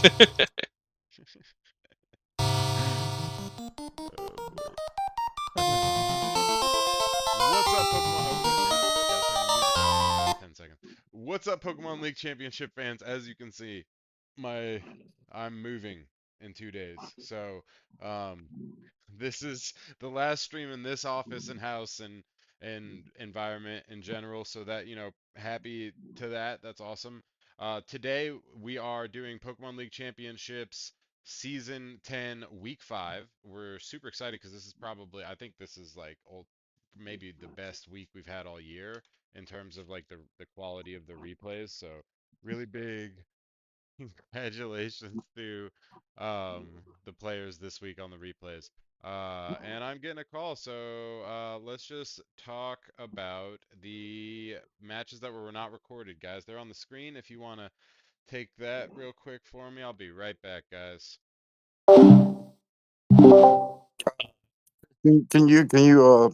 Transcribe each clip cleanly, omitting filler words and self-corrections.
What's up, Pokemon? Oh, gotta turn the music off. 10 seconds. What's up, Pokemon League Championship fans? As you can see, my I'm moving in 2 days, so um, this is the last stream in this office and house and environment in general. So that happy to that. That's awesome. Today we are doing Pokemon League Championships Season 10, Week 5. We're super excited because this is probably, I think this is like maybe the best week we've had all year in terms of like the quality of the replays. So really big congratulations to the players this week on the replays. And I'm getting a call, so let's just talk about the matches that were not recorded, guys. They're on the screen. If you want to take that real quick for me, I'll be right back, guys. Can you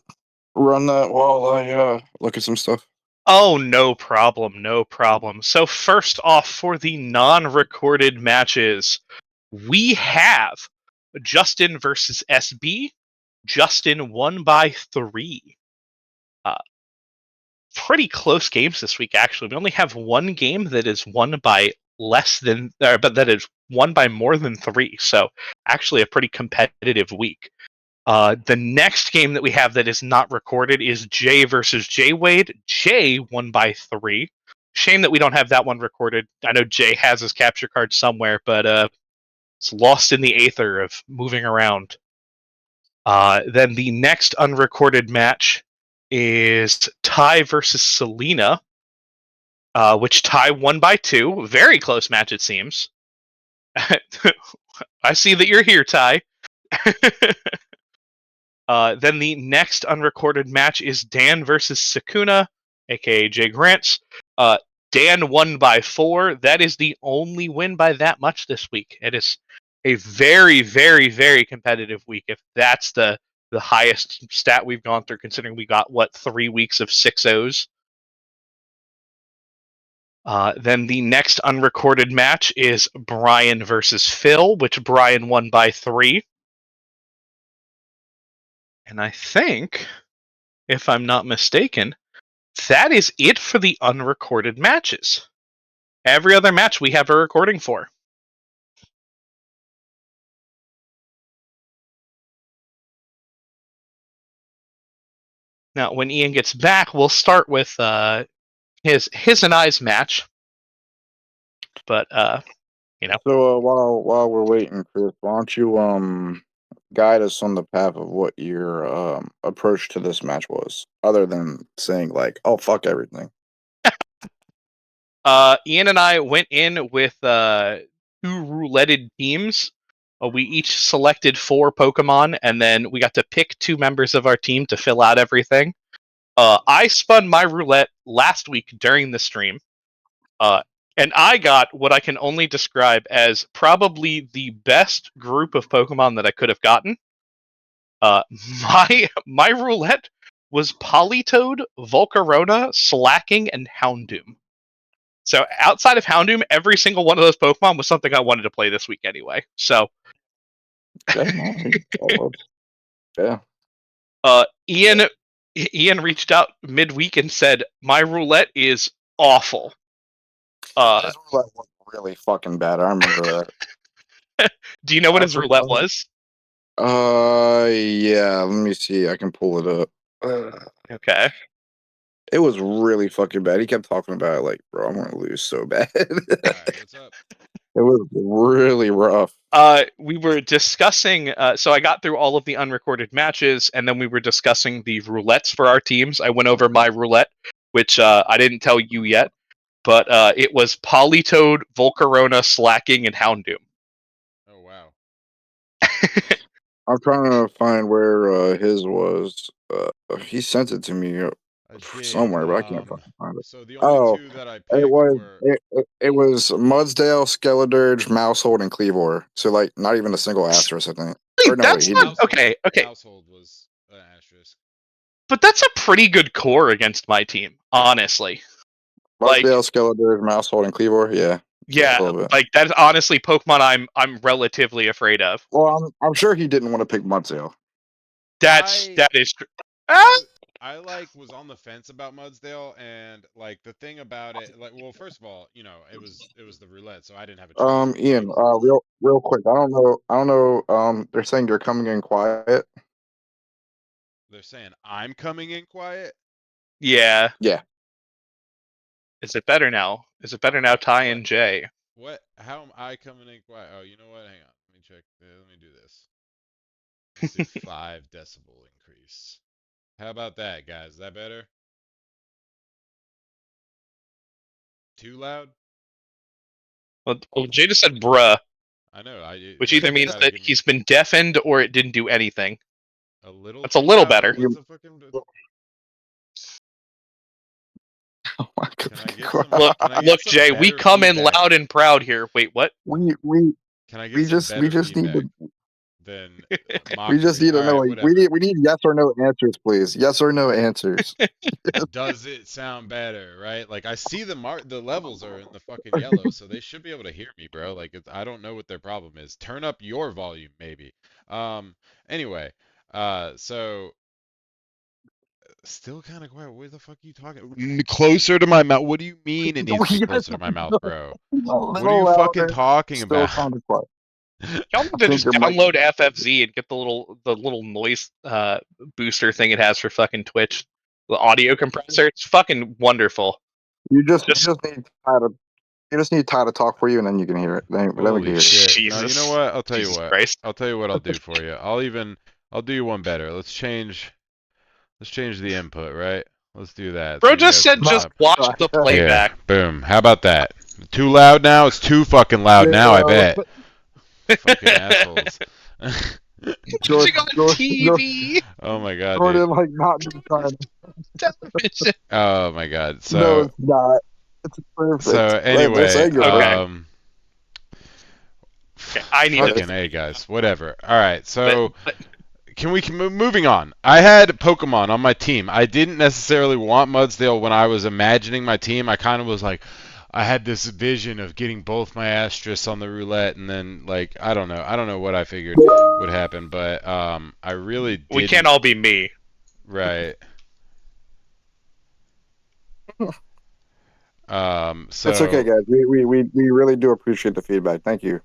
run that while I look at some stuff? Oh, no problem, no problem. So first off, for the non-recorded matches, we have Justin versus SB. Justin won by 3. Uh, pretty close games this week, actually. We only have one game that is won by but that is won by more than 3. So actually, a pretty competitive week. The next game that we have that is not recorded is Jay versus Jay Wade. Jay won by 3. Shame that we don't have that one recorded. I know Jay has his capture card somewhere, but it's lost in the aether of moving around. Then the next unrecorded match is Ty versus Selena, which Ty won by 2. Very close match, it seems. I see that you're here, Ty. Then the next unrecorded match is Dan versus Sakuna, aka Jay Grants. Dan won by 4. That is the only win by that much this week. It is a very, very, very competitive week. If that's the highest stat we've gone through, considering we got 3 weeks of 6-0s. Then the next unrecorded match is Brian versus Phil, which Brian won by 3. And I think, if I'm not mistaken, that is it for the unrecorded matches. Every other match we have a recording for. Now, when Ian gets back, we'll start with his and I's match. But So while we're waiting, Chris, why don't you guide us on the path of what your approach to this match was, other than saying like, "Oh fuck everything." Ian and I went in with 2 rouletted teams. We each selected 4 Pokemon, and then we got to pick 2 members of our team to fill out everything. I spun my roulette last week during the stream, and I got what I can only describe as probably the best group of Pokemon that I could have gotten. Uh, my roulette was Politoed, Volcarona, Slacking, and Houndoom. So outside of Houndoom, every single one of those Pokemon was something I wanted to play this week anyway. So Yeah, no, yeah. Ian reached out midweek and said my roulette is awful. His roulette was really fucking bad. I remember that. Do you know what his roulette was? Yeah. Let me see. I can pull it up. Okay. It was really fucking bad. He kept talking about it like, bro, I'm gonna lose so bad. Alright, what's up? It was really rough. We were discussing. So I got through all of the unrecorded matches, and then we were discussing the roulettes for our teams. I went over my roulette, which I didn't tell you yet, but it was Politoed, Volcarona, Slacking, and Houndoom. Oh, wow. I'm trying to find where his was. He sent it to me I did. somewhere, but I can't fucking find it. So the only Oh, 2 that I it picked was were. it was Mudsdale, Skeledirge, Mousehold, and Cleavor. So like not even a single asterisk, I think. Or no, wait, That's he not didn't. okay. Okay, Household was an asterisk. but that's a pretty good core against my team, honestly. Like, Mudsdale, Skeledirge, Mousehold, and Cleavor. Yeah. Yeah, a little bit. like that's honestly Pokemon I'm relatively afraid of. Well, I'm sure he didn't want to pick Mudsdale. That is I I like was on the fence about Mudsdale, and like the thing about it, like, well, first of all, it was the roulette, so I didn't have a choice, right? Ian, real quick. I don't know. They're saying you're coming in quiet. They're saying I'm coming in quiet. yeah. Yeah. Is it better now? Is it better now, Ty and Jay? What? How am I coming in quiet? Oh, you know what? Hang on. Let me check. Let me do this. Let's do 5 decibel increase. How about that, guys? Is that better? Too loud? Well, Jay just said bruh, I know. which Like either you means gotta that give me he's been deafened or it didn't do anything. a little That's a too little loud. better. What's the fucking? Oh my Can I get God. some? Can I get Look, some Jay, we better come in feedback? loud and proud here. Wait, what? we Can I get some we better just need feedback to than we just mockery? need All to know, right, like, whatever. we need yes or no answers, please. Yes or no answers. Does it sound better, right? Like I see the levels are in the fucking yellow, so they should be able to hear me, bro. Like I don't know what their problem is. Turn up your volume, maybe. Um, anyway, so still kind of quiet. Where the fuck are you talking? Closer to my mouth. What do you mean it needs to be Yes, closer to my mouth, bro? a What are little you fucking louder. talking Still about? kind of quiet. Y'all I need to think just your mic. download FFZ and get the little noise booster thing it has for fucking Twitch. The audio compressor. It's fucking wonderful. You just Just need Ty to talk for you, and then you can hear it. Then we can Holy hear it. shit. No, you know Jesus. what? I'll tell you Jesus what. Christ. I'll tell you what I'll do for you. I'll do you one better. Let's change the input, right? Let's do that so Bro you just guys said can just stop. watch the Here, playback. boom. How about that? Too loud now? It's too fucking loud now, I Yeah, bet. Fucking assholes. Jordan, Watching on TV, Oh my god, dude. Jordan, like not just trying. television. Oh my god. No, So it's not. It's perfect. They're anyway, saying you're Okay. perfect. Okay, I need fucking to. A, guys. Whatever. All right. But, So but moving on. I had Pokemon on my team. I didn't necessarily want Mudsdale when I was imagining my team. I kind of was like, I had this vision of getting both my Astros on the roulette, and then like I don't know what I figured would happen, but I really we can't didn't. all be me. Right. It's okay, So guys. We really do appreciate the feedback. Thank you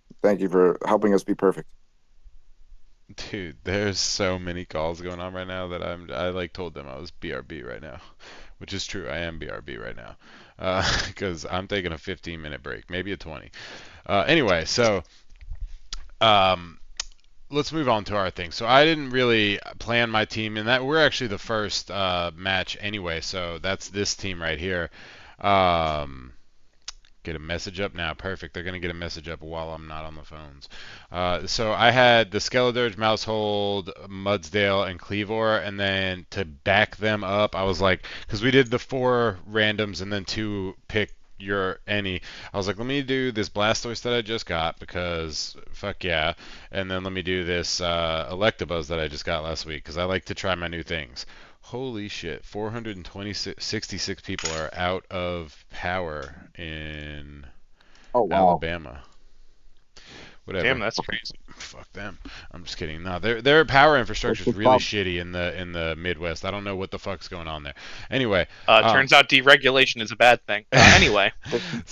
for helping us be perfect. dude, there's so many calls going on right now that I like told them I was BRB right now, which is true. I am BRB right now, because I'm taking a 15-minute break, maybe a 20. Anyway, so um, let's move on to our thing. So I didn't really plan my team, and that we're actually the first match anyway. So that's this team right here. Um, Get a message up now. Perfect. They're going to get a message up while I'm not on the phones. So I had the Skeledirge, Mousehold, Mudsdale, and Cleavor, and then to back them up, I was like, because we did the 4 randoms and then 2 pick your any. I was like, let me do this Blastoise that I just got because fuck yeah, and then let me do this Electabuzz that I just got last week because I like to try my new things. Holy shit, 466 people are out of power in Oh wow. Alabama. Damn, Whatever. that's crazy. Fuck them. I'm just kidding. No, their power infrastructure That's is the really top. shitty in the Midwest. I don't know what the fuck's going on there. Anyway, Turns out deregulation is a bad thing. Anyway,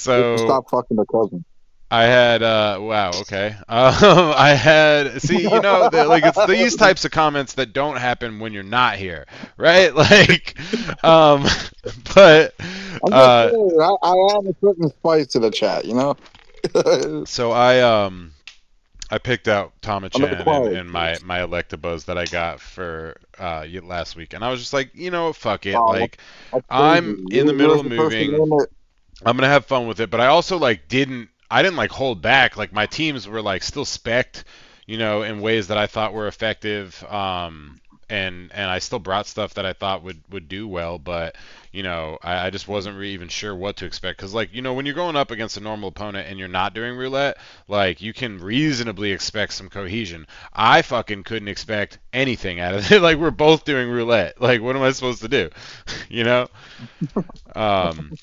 They can so stop fucking the cousin. I had wow, okay. I had see, like it's these types of comments that don't happen when you're not here, right? Like, um, but I'm just saying, I am putting spice to the chat, you know. so I picked out I'm Tamachan inquiring. and my Electabuzz that I got for last week, and I was just like, fuck it. Oh, Like, that's crazy. I'm in the You were middle of supposed to moving. name it. I'm gonna have fun with it, but I also like I didn't like hold back. Like my teams were like still spec'd, in ways that I thought were effective. And I still brought stuff that I thought would do well, but I just wasn't really even sure what to expect. Because like when you're going up against a normal opponent and you're not doing roulette, like you can reasonably expect some cohesion. I fucking couldn't expect anything out of it. Like we're both doing roulette. Like what am I supposed to do? you know. Um.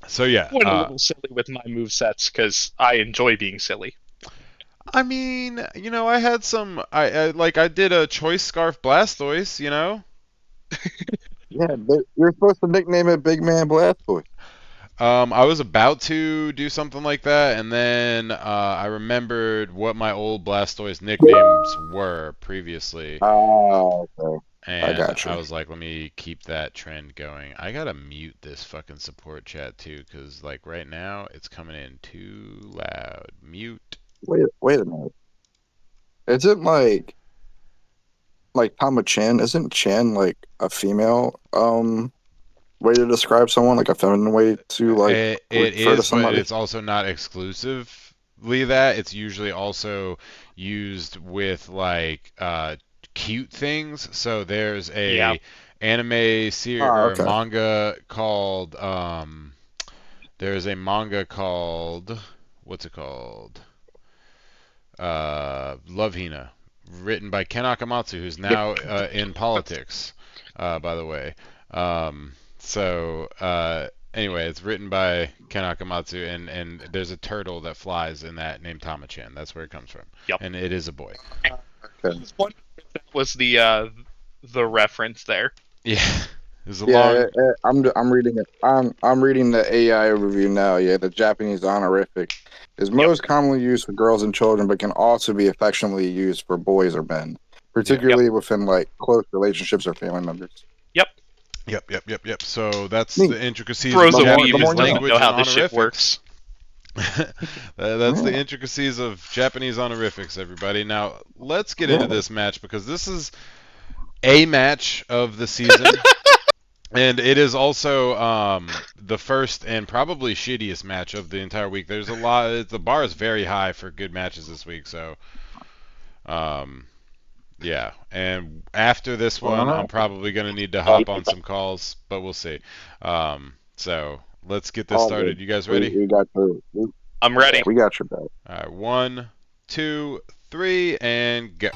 So yeah, Went a little silly with my movesets because I enjoy being silly. I mean, I had some. I did a choice scarf Blastoise. Yeah, you're supposed to nickname it Big Man Blastoise. I was about to do something like that, and then I remembered what my old Blastoise nicknames were previously, Okay. I and got I you. was like, let me keep that trend going. I gotta mute this fucking support chat too, because like right now it's coming in too loud. Mute. Wait a minute. Isn't like Tama Chan? Isn't Chan like a female way to describe someone, like a feminine way to like It refer to is, but somebody? it's also not exclusively that. It's usually also used with like cute things. So there's Yeah. a anime series Ah, or okay. manga called there's a manga called what's it called? Love Hina, written by Ken Akamatsu, who's Yep. now in politics, by the way. Anyway, it's written by Ken Akamatsu, and there's a turtle that flies in that named Tama-chan. That's where it comes from, Yep. and it is a boy. Okay. That was the reference there. Yeah, it was a Yeah, long. I'm reading it. I'm reading the AI overview now. Yeah, the Japanese honorific is Yep. most commonly used for girls and children, but can also be affectionately used for boys or men, Yeah. Yep. particularly within like close relationships or family members. Yep. Yep. So that's Neat. the intricacies of Throws The a more weed the Japanese because more you doesn't know. know language and how this shit honorifics. works. That's the Yeah, intricacies of Japanese honorifics, everybody. Now, let's get into yeah. this match because this is a match of the season, and it is also the first and probably shittiest match of the entire week. There's a lot. The bar is very high for good matches this week, so um, yeah. And after this one, I'm Well, probably gonna need to hop on some calls, but we'll see. So let's get this all started. good. You guys We ready? we got your I'm ready. we got your back. All right, 1, 2, 3, and go.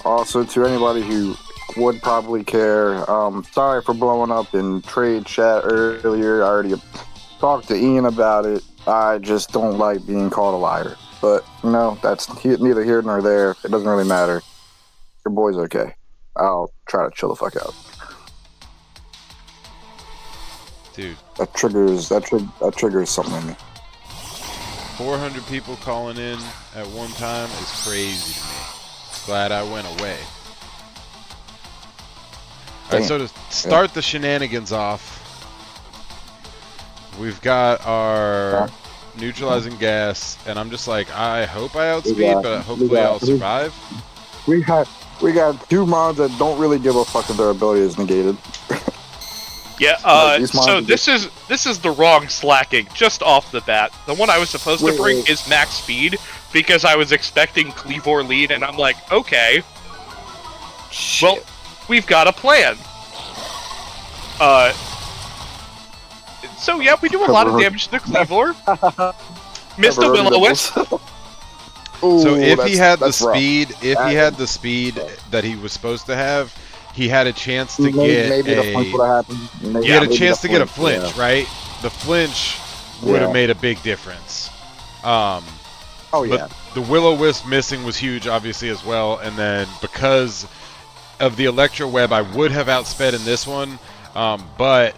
Also, to anybody who would probably care, sorry for blowing up in trade chat Okay. earlier. I already talked to Ian about it. I just don't like being called a liar. But, that's neither here nor there. It doesn't really matter. Your boy's okay. I'll try to chill the fuck out. Dude, That triggers something in me. 400 people calling in at one time is crazy to me. Glad I went away. Alright, Damn. so to start the shenanigans off, we've got our neutralizing gas, and I'm just like, I hope I outspeed, but hopefully I'll survive. We got two mods that don't really give a fuck if their ability is negated. Yeah. These So mods this is the wrong slacking just off the bat. The one I was supposed to bring wait. is max speed because I was expecting Cleavor lead, and I'm like, okay, well, we've got a plan. So yeah, we do a lot of damage to Cleavor. Missed a Will-O-Wisp. So if he had the that's rough. speed, that he was supposed to have, he had a chance to get maybe the flinch would have happened. he had a Maybe chance the to get a flinch, yeah. right? The flinch would have Yeah. made a big difference. Oh yeah. But the Will-O-Wisp missing was huge, obviously, as well. And then because of the Electro Web, I would have outsped in this one, but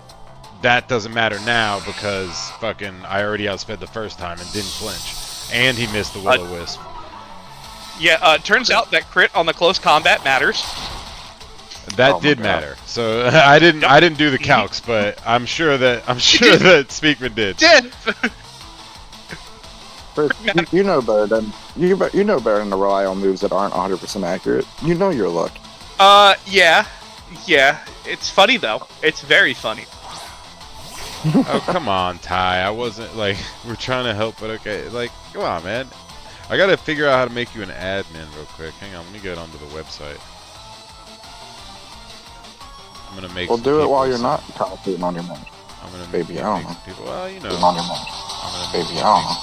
that doesn't matter now because fucking I already outsped the first time and didn't flinch, and he missed the Will-O-Wisp. Yeah. Turns out that crit on the close combat matters. That did matter. So I didn't do the calcs, but I'm sure that Speakman did. You know better than you know better than to rely on moves that aren't 100% accurate. You know your luck. Yeah. It's funny though. It's very funny. Oh, come on, Ty. I wasn't like we're trying to help, but okay. Like, come on, man. I gotta figure out how to make you an admin real quick. Hang on, let me get onto the website. I'm gonna make. Well, do it while you're not commentating on your match. I'm gonna Baby, I don't know. people. Well, you know. On your match. I'm gonna Baby, I don't know.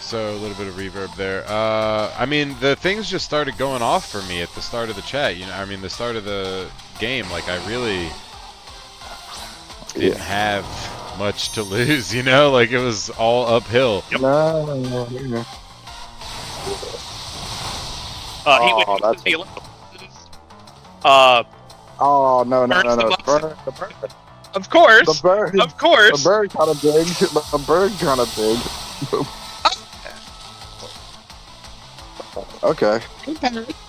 So a little bit of reverb there. I mean, the things just started going off for me at the start of the chat. The start of the game. Like, I really didn't have much to lose, you know? Like, it was all uphill. Yep. No. He Oh, went that's the a- Oh no! Burns the The Bucks. bird, the bird, Of course. the bird, Of course. the bird kind of big. The bird kind of big. Okay.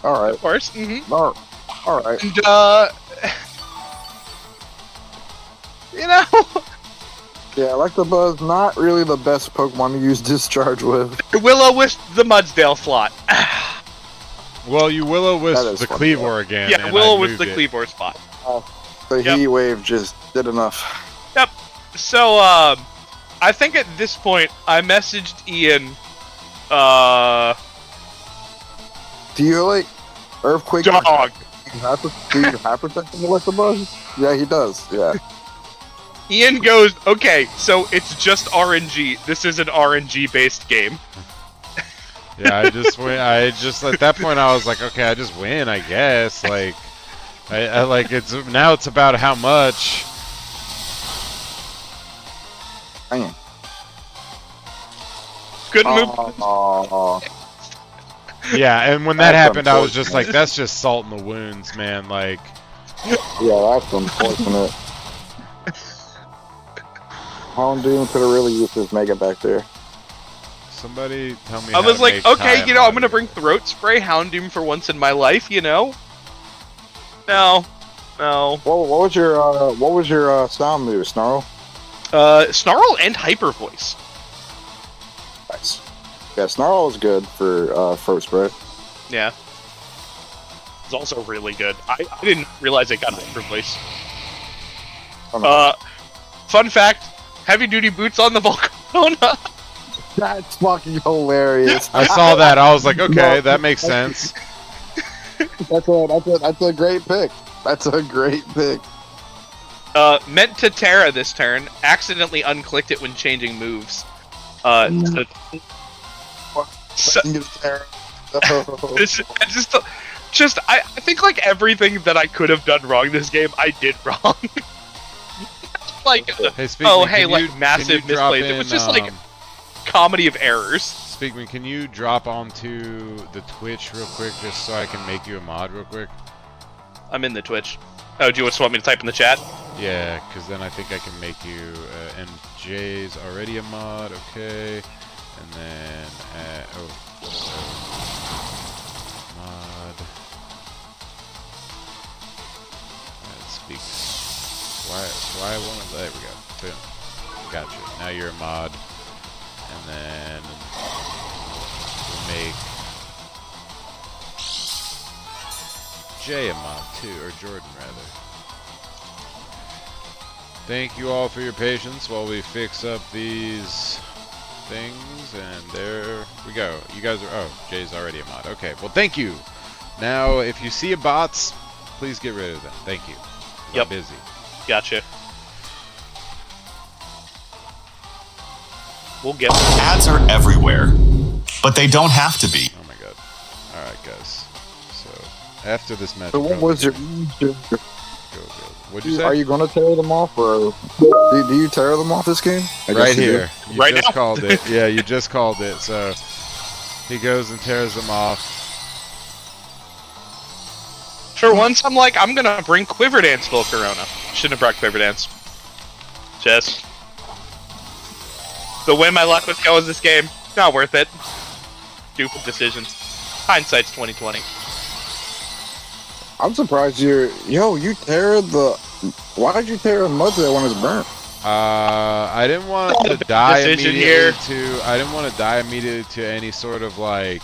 All right. Of course. Mm-hmm. All right. And you know, Yeah, Electabuzz, not really the best Pokemon to use Discharge with. Willow with the Mudsdale slot. Well, you will-o-wisp That is the funny, Cleavor again. Yeah, and Willow I with moved the it. Cleavor spot. The Yep. Heat Wave just did enough. Yep. So, I think at this point I messaged Ian. Do you like Earthquake? Dog. Do you have protecting Electabuzz? Yeah, he does. Yeah. Ian goes, okay, so it's just RNG. This is an RNG based game. Yeah, I just went. I just at that point I was like, okay, I just win, I guess. Like, I like it's now it's about how much. Dang. Good move. Oh, Yeah, and when that That's happened, I was just like, unfortunate. that's just salt in the wounds, man. Like, yeah, that's unfortunate. Houndoom could have really used his Mega back there. somebody tell me. I how was to like, make okay, Kai you know, I'm mod gonna bring here. throat spray Houndoom for once in my life, you know? No. What was your sound move, Snarl? Snarl and Hyper Voice. Nice. Yeah, Snarl is good for throat spray. Yeah. It's also really good. I didn't realize it got Hyper Voice. Oh, no. Fun fact, heavy duty boots on the Volcarona. That's fucking hilarious. I saw that. I was like, okay, that makes sense. That's a great pick. That's a great pick. Meant to Terra this turn, accidentally unclicked it when changing moves. I think like everything that I could have done wrong this game, I did wrong. Like, Hey, Speakman, oh hey, can like you- massive can you drop misplays. It was just like in, comedy of errors. Speakman, can you drop onto the Twitch real quick, just so I can make you a mod real quick? I'm in the Twitch. Oh, do you just want me to type in the chat? Yeah, because then I think I can make you. And Jay's already a mod, okay. And then mod. Speak. Why I want to? There we go. Boom. Gotcha. Now you're a mod, and then we'll make Jay a mod too, or Jordan rather. Thank you all for your patience while we fix up these things, and there we go. You guys are, oh, Jay's already a mod. Okay, well thank you. Now, if you see a bots, please get rid of them. Thank you. Yep. I'm busy. Gotcha. We'll get Ads are everywhere, but they don't have to be. Oh my god. Alright, guys. So, after this match... So what was your? Go. What'd you say? Are you going to tear them off, or do you tear them off this game? I guess Right you do. here. You Right just now. called it. Yeah, you just called it. So, he goes and tears them off. For once, I'm like, I'm gonna bring Quiver Dance Volcarona. Shouldn't have brought Quiver Dance. Just the way my luck was going this game, not worth it. Stupid decisions. Hindsight's 2020. I'm surprised you tear the. Why did you tear a Mudsdale when it's burnt? I didn't want to die decision immediately here. I didn't want to die immediately to any sort of like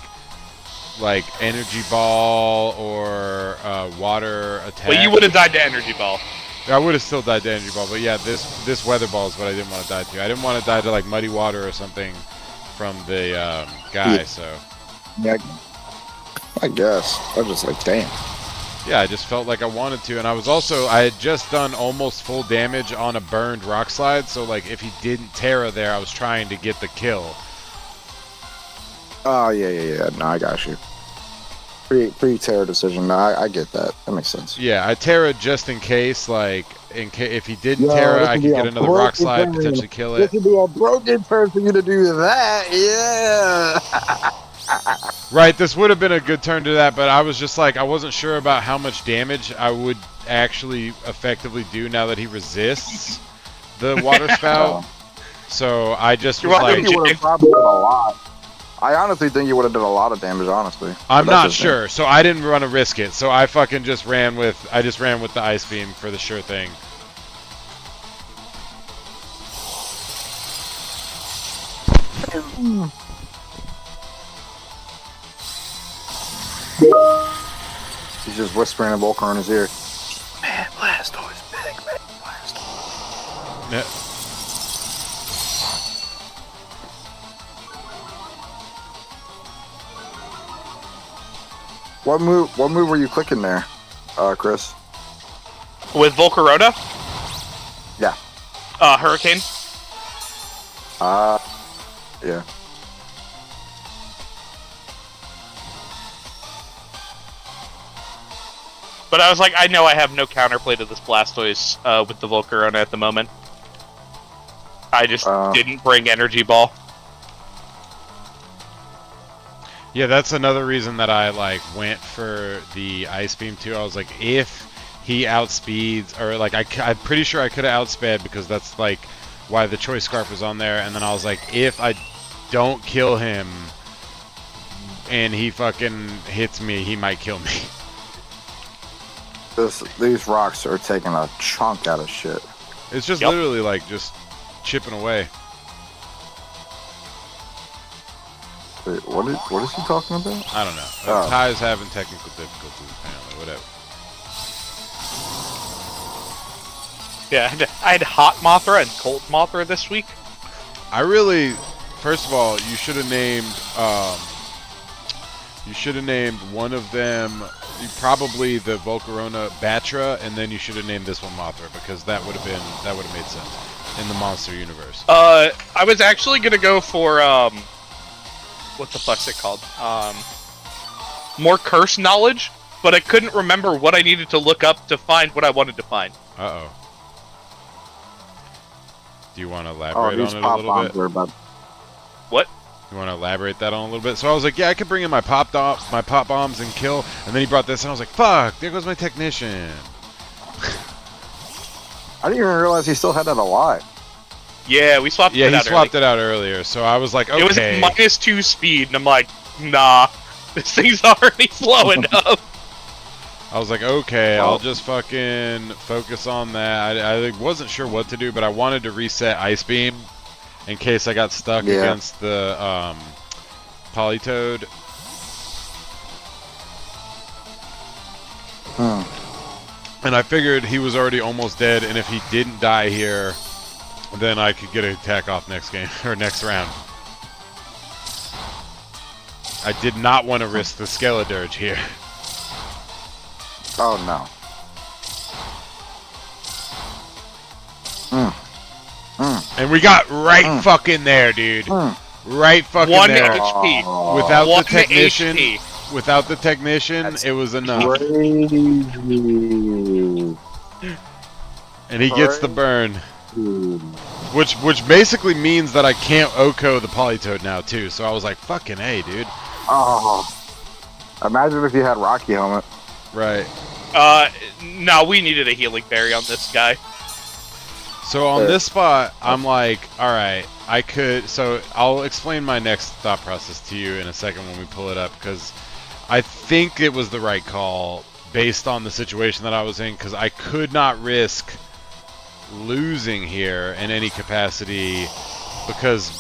energy ball or water attack. But you would have died to Energy Ball. I would have still died to energy ball, but yeah, this weather ball is what I didn't want to die to. I didn't want to die to like muddy water or something from the guy. Yeah. So Yeah, I guess. I was just like, damn. yeah, I just felt like I wanted to, and I had just done almost full damage on a burned rock slide. So like, if he didn't Terra there, I was trying to get the kill. Oh yeah. No, I got you. Pre-Terra decision. No, I get that. That makes sense. Yeah, I Terra just in case, like, if he didn't Yo, Terra, this I would could be get a another rock broken slide, turn. potentially kill This it. would be a broken turn for you to do that. Yeah. Right, this would have been a good turn to that, but I was just like, I wasn't sure about how much damage I would actually effectively do now that he resists the water spout. So I just You're was welcome, like, You would have probably done a lot. I honestly think you would have done a lot of damage. Honestly, I'm But that's not just me. sure, so I didn't want to risk it. So I fucking just ran with the ice beam for the sure thing. He's just whispering a Volker in his ear. Man, Blastoise, big man, Blastoise. Yeah. What move were you clicking there, Chris? With Volcarona? Yeah. Hurricane. Yeah. But I was like, I know I have no counterplay to this Blastoise with the Volcarona at the moment. I just didn't bring Energy Ball. Yeah, that's another reason that I like went for the ice beam too. I was like, if he outspeeds, or like I'm pretty sure I could have outsped because that's like why the choice scarf was on there. And then I was like, if I don't kill him and he fucking hits me, he might kill me. These rocks are taking a chunk out of shit. It's just literally like just chipping away. Wait, what is he talking about? I don't know. Oh. Ty's having technical difficulties apparently. Whatever. Yeah, I had Hot Mothra and Cold Mothra this week. I really, first of all, you should have named one of them, probably the Volcarona Batra, and then you should have named this one Mothra, because that would have made sense in the monster universe. I was actually gonna go for what the fuck's it called? More curse knowledge, but I couldn't remember what I needed to look up to find what I wanted to find. Uh-oh. Do you want to elaborate on it a little bit? What? You want to elaborate that on a little bit? So I was like, yeah, I could bring in my pop bombs and kill, and then he brought this, and I was like, fuck, there goes my technician. I didn't even realize he still had that alive. Yeah, we swapped it out. Yeah, he swapped it out earlier, so I was like, okay. It was at -2 speed, and I'm like, nah, this thing's already slow enough. I was like, okay, I'll just fucking focus on that. I wasn't sure what to do, but I wanted to reset Ice Beam in case I got stuck against the Politoed. And I figured he was already almost dead, and if he didn't die here, then I could get an attack off next game, or next round. I did not want to risk the Skeledirge here. Oh no. And we got right fucking there, dude. Right fucking 1 there. HP. Without 1 the technician, HP. without the technician, it was enough. Crazy. And he gets the burn. Which basically means that I can't Oko the Politoed now too. So I was like, fucking A, dude. Oh. Imagine if you had Rocky Helmet. Right. No, we needed a healing berry on this guy. So on this spot, I'm like, alright, I could... So I'll explain my next thought process to you in a second when we pull it up, because I think it was the right call based on the situation that I was in, because I could not risk losing here in any capacity because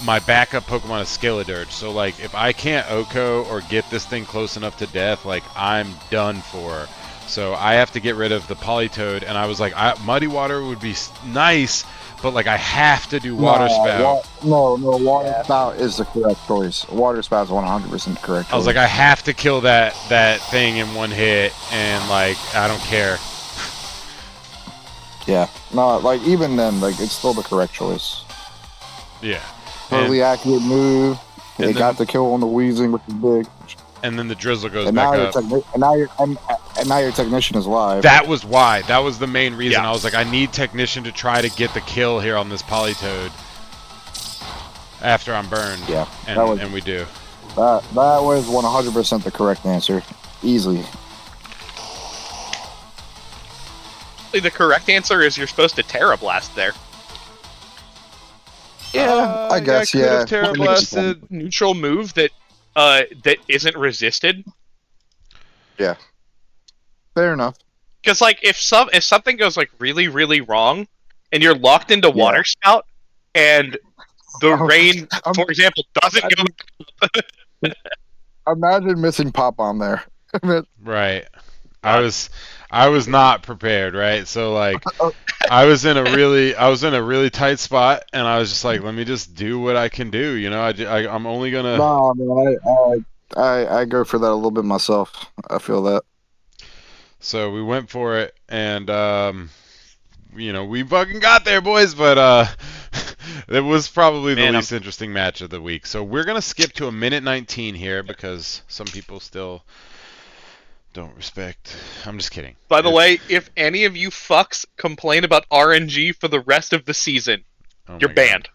my backup Pokemon is Skeledirge. So like, if I can't Oko or get this thing close enough to death, like, I'm done for. So I have to get rid of the Politoed, and I was like, Muddy Water would be nice, but like I have to do Water Spout. Water Spout is the correct choice. Water Spout is 100% correct choice. I was like, I have to kill that thing in one hit, and like, I don't care. Yeah. No, like, even then, like, it's still the correct choice. Yeah. Totally accurate move. They got the kill on the Weezing, which is big. and then the drizzle goes And back now up. and now your technician is live. That was why. That was the main reason. Yeah. I was like, I need technician to try to get the kill here on this Polytoad after I'm burned. Yeah, and we do. That was 100% the correct answer, easily. The correct answer is you're supposed to Terra Blast there. Yeah, I guess. I could have Yeah, Terra Blasted. Neutral move that isn't resisted. Yeah, fair enough. Because like if something goes like really really wrong, and you're locked into Water Spout, and the rain, for example, doesn't go. Imagine missing Pop on there. Right. I was not prepared, right? So like I was in a really tight spot, and I was just like, let me just do what I can do, you know. I'm only gonna. No, man, I go for that a little bit myself. I feel that. So we went for it, and we fucking got there, boys. But it was probably the least interesting match of the week. So we're gonna skip to a minute 19 here because some people still don't respect. I'm just kidding. By the way, if any of you fucks complain about RNG for the rest of the season, you're banned.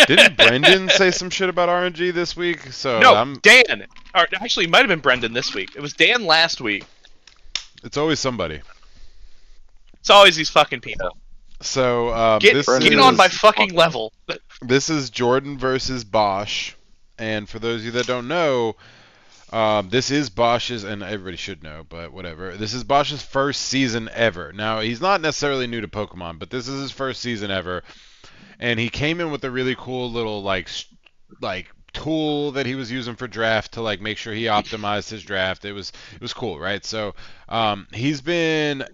Didn't Brendan say some shit about RNG this week? So no, Dan. Or actually, it might have been Brendan this week. It was Dan last week. It's always somebody. It's always these fucking people. So get on my fucking level. This is Jordan versus Bosch, and for those of you that don't know, this is Bosch's, and everybody should know, but whatever. This is Bosch's first season ever. Now he's not necessarily new to Pokemon, but this is his first season ever, and he came in with a really cool little like tool that he was using for draft to like make sure he optimized his draft. It was cool, right? So he's been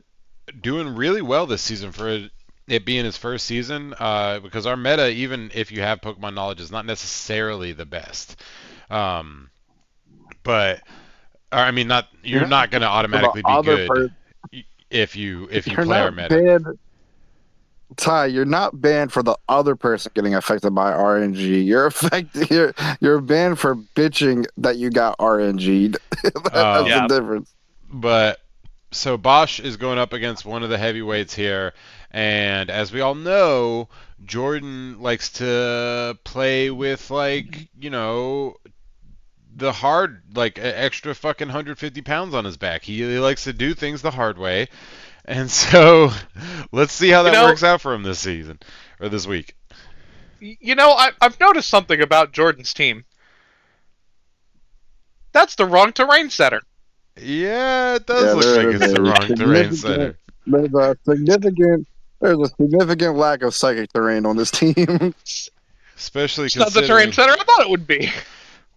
doing really well this season for it being his first season, because our meta, even if you have Pokemon knowledge, is not necessarily the best. But I mean, you're not going to automatically be good if you play our meta. Banned, Ty, you're not banned for the other person getting affected by RNG. You're banned for bitching that you got RNG'd. That's the difference. But so Bosch is going up against one of the heavyweights here, and as we all know, Jordan likes to play with the hard, extra fucking 150 pounds on his back. He likes to do things the hard way. And so, let's see how that works out for him this season, or this week. I've noticed something about Jordan's team. That's the wrong terrain center. Yeah, it does look like it's the wrong terrain center. There's a significant lack of psychic terrain on this team. Especially it's not the terrain center I thought it would be.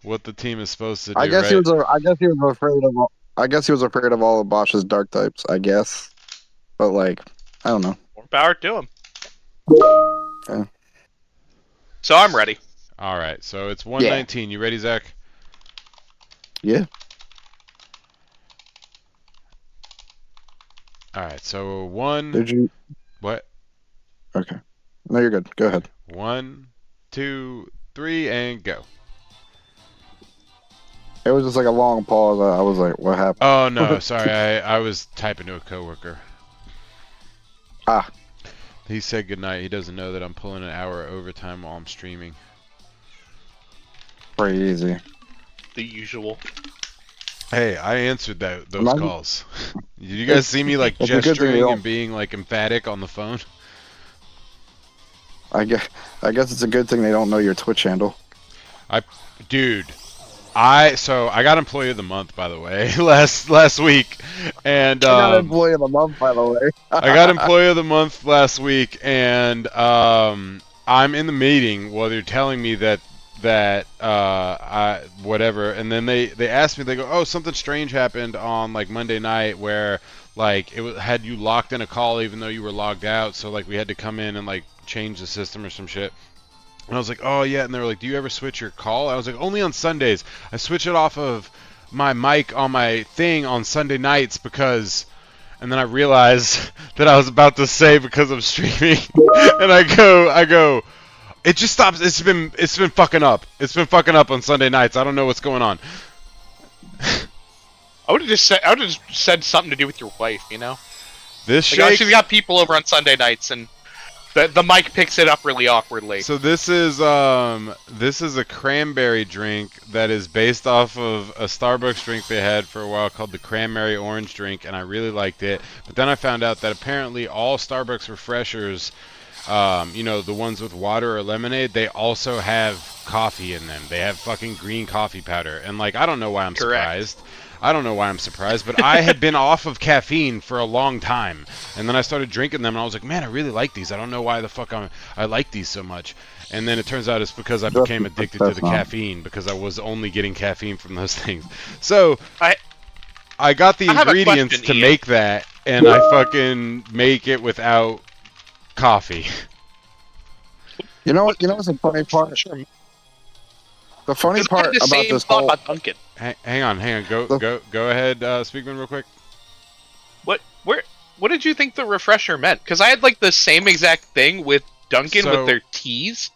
What the team is supposed to do. I guess he was afraid of all of Bosch's dark types. I guess, but I don't know. More power to him. Yeah. So I'm ready. All right. So it's 119. You ready, Zach? Yeah. All right. So one. Did you? What? Okay. No, you're good. Go ahead. 1, 2, 3, and go. It was just a long pause. I was like, what happened? Oh, no. Sorry. I was typing to a coworker. Ah. He said goodnight. He doesn't know that I'm pulling an hour overtime while I'm streaming. Crazy. The usual. Hey, I answered those calls. Did you guys see me gesturing and being emphatic on the phone? I guess it's a good thing they don't know your Twitch handle. Dude, I got Employee of the Month, by the way, last week, and I got Employee of the Month, by the way. I got Employee of the Month last week, and I'm in the meeting while they're telling me that I whatever, and then they asked me, they go, oh, something strange happened on Monday night where had you locked in a call even though you were logged out, so we had to come in and change the system or some shit. And I was like, oh yeah, and they were like, do you ever switch your call? I was like, only on Sundays. I switch it off of my mic on my thing on Sunday nights because, and then I realized that I was about to say because I'm streaming, and I go, it just stops. It's been fucking up. It's been fucking up on Sunday nights. I don't know what's going on. I would have just said something to do with your wife, you know? This Like, oh, shake. she's got people over on Sunday nights, and the mic picks it up really awkwardly. So this is a cranberry drink that is based off of a Starbucks drink they had for a while called the cranberry orange drink, and I really liked it. But then I found out that apparently all Starbucks refreshers, you know, the ones with water or lemonade, they also have coffee in them. They have fucking green coffee powder, and like I don't know why I'm Correct. surprised. I don't know why I'm surprised, but I had been off of caffeine for a long time, and then I started drinking them, and I was like, man, I really like these. I don't know why the fuck I like these so much. And then it turns out it's because I became addicted to the caffeine, because I was only getting caffeine from those things. So I got the ingredients question, to Ian. make that, and I fucking make it without coffee. You know what? You know what's the funny part? Sure. The funny 'Cause I had part the about same this thought whole about Duncan. Hang on. Go ahead, Speakman, real quick. What did you think the refresher meant? Because I had like the same exact thing with Dunkin' So- with their teas.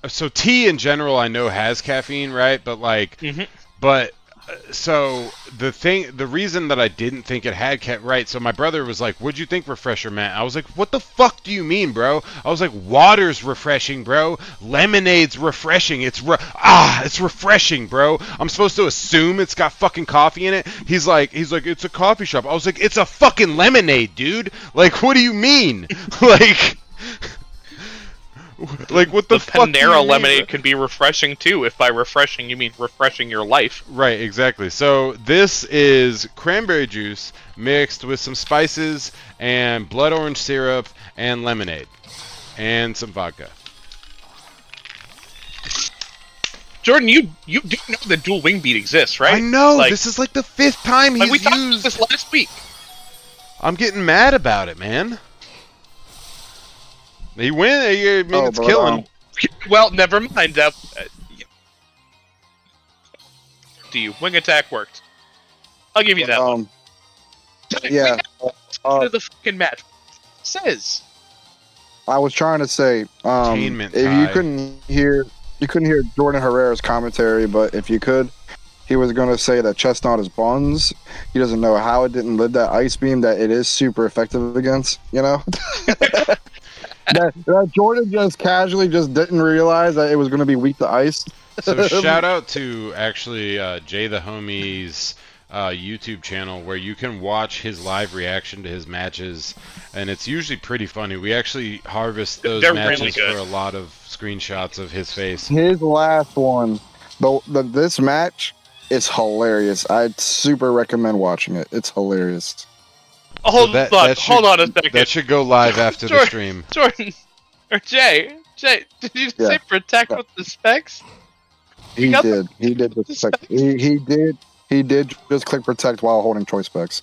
So tea in general, I know has caffeine, right? But like, so the reason that I didn't think it had right. So my brother was like, "What'd you think refresher meant?" I was like, "What the fuck do you mean, bro?" I was like, "Water's refreshing, bro. Lemonade's refreshing. It's refreshing, bro. I'm supposed to assume it's got fucking coffee in it." He's like, "It's a coffee shop." I was like, "It's a fucking lemonade, dude. Like, what do you mean?" like. Like, what the fuck do you Panera mean, lemonade bro? can be refreshing too, if by refreshing you mean refreshing your life. Right, exactly. So this is cranberry juice mixed with some spices and blood orange syrup and lemonade and some vodka. Jordan, you do know that dual wing beat exists, right? I know. Like, This is like the 5th time like we he's talked about used. this last week. I'm getting mad about it, man. He win. I mean, it's but, killing. Well, never mind. Do you wing attack worked? I'll give you that one. yeah. To the fucking match says. I was trying to say, Attainment if tie. you couldn't hear Jordan Herrera's commentary, but if you could, he was going to say that Chestnut is buns. He doesn't know how it didn't live that ice beam that it is super effective against. You know, that Jordan just casually just didn't realize that it was going to be weak to ice. So shout out to actually Jay the Homie's YouTube channel where you can watch his live reaction to his matches, and it's usually pretty funny. We actually harvest those They're matches really good. for a lot of screenshots of his face. His last one, this match is hilarious. I'd super recommend watching it. It's hilarious. Hold So that on, should- hold on a second. That should go live after the Jordan. stream. Jordan or Jay, did you Yeah. say protect Yeah. with the specs? He got did. He did. He did just click protect while holding choice specs.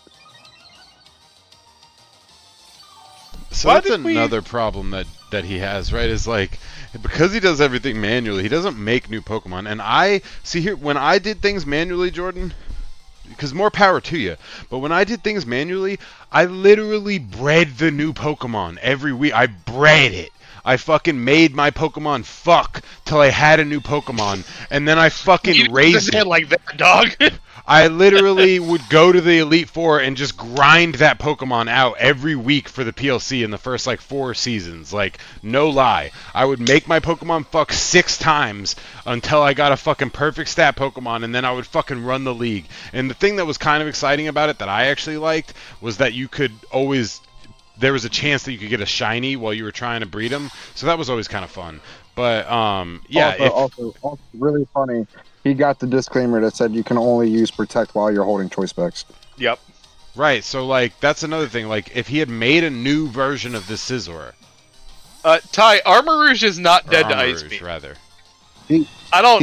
So Why that's did we- another problem that he has, right? Is like, because he does everything manually, he doesn't make new Pokemon. And I see here when I did things manually, Jordan, because more power to you. But when I did things manually, I literally bred the new Pokemon every week. I bred it. I fucking made my Pokemon fuck till I had a new Pokemon, and then I fucking raised it. like that, dog. I literally would go to the Elite Four and just grind that Pokemon out every week for the PLC in the first like 4 seasons. Like, no lie. I would make my Pokemon fuck 6 times until I got a fucking perfect stat Pokemon, and then I would fucking run the league. And the thing that was kind of exciting about it that I actually liked was that you could always... There was a chance that you could get a shiny while you were trying to breed them. So that was always kind of fun. But, yeah. Also, really funny. He got the disclaimer that said you can only use protect while you're holding choice specs. Yep. Right, so, like, that's another thing. Like, if he had made a new version of this Scizor... Ty, Armarouge is not dead to Armor Ice Rouge, Beam. rather. I don't.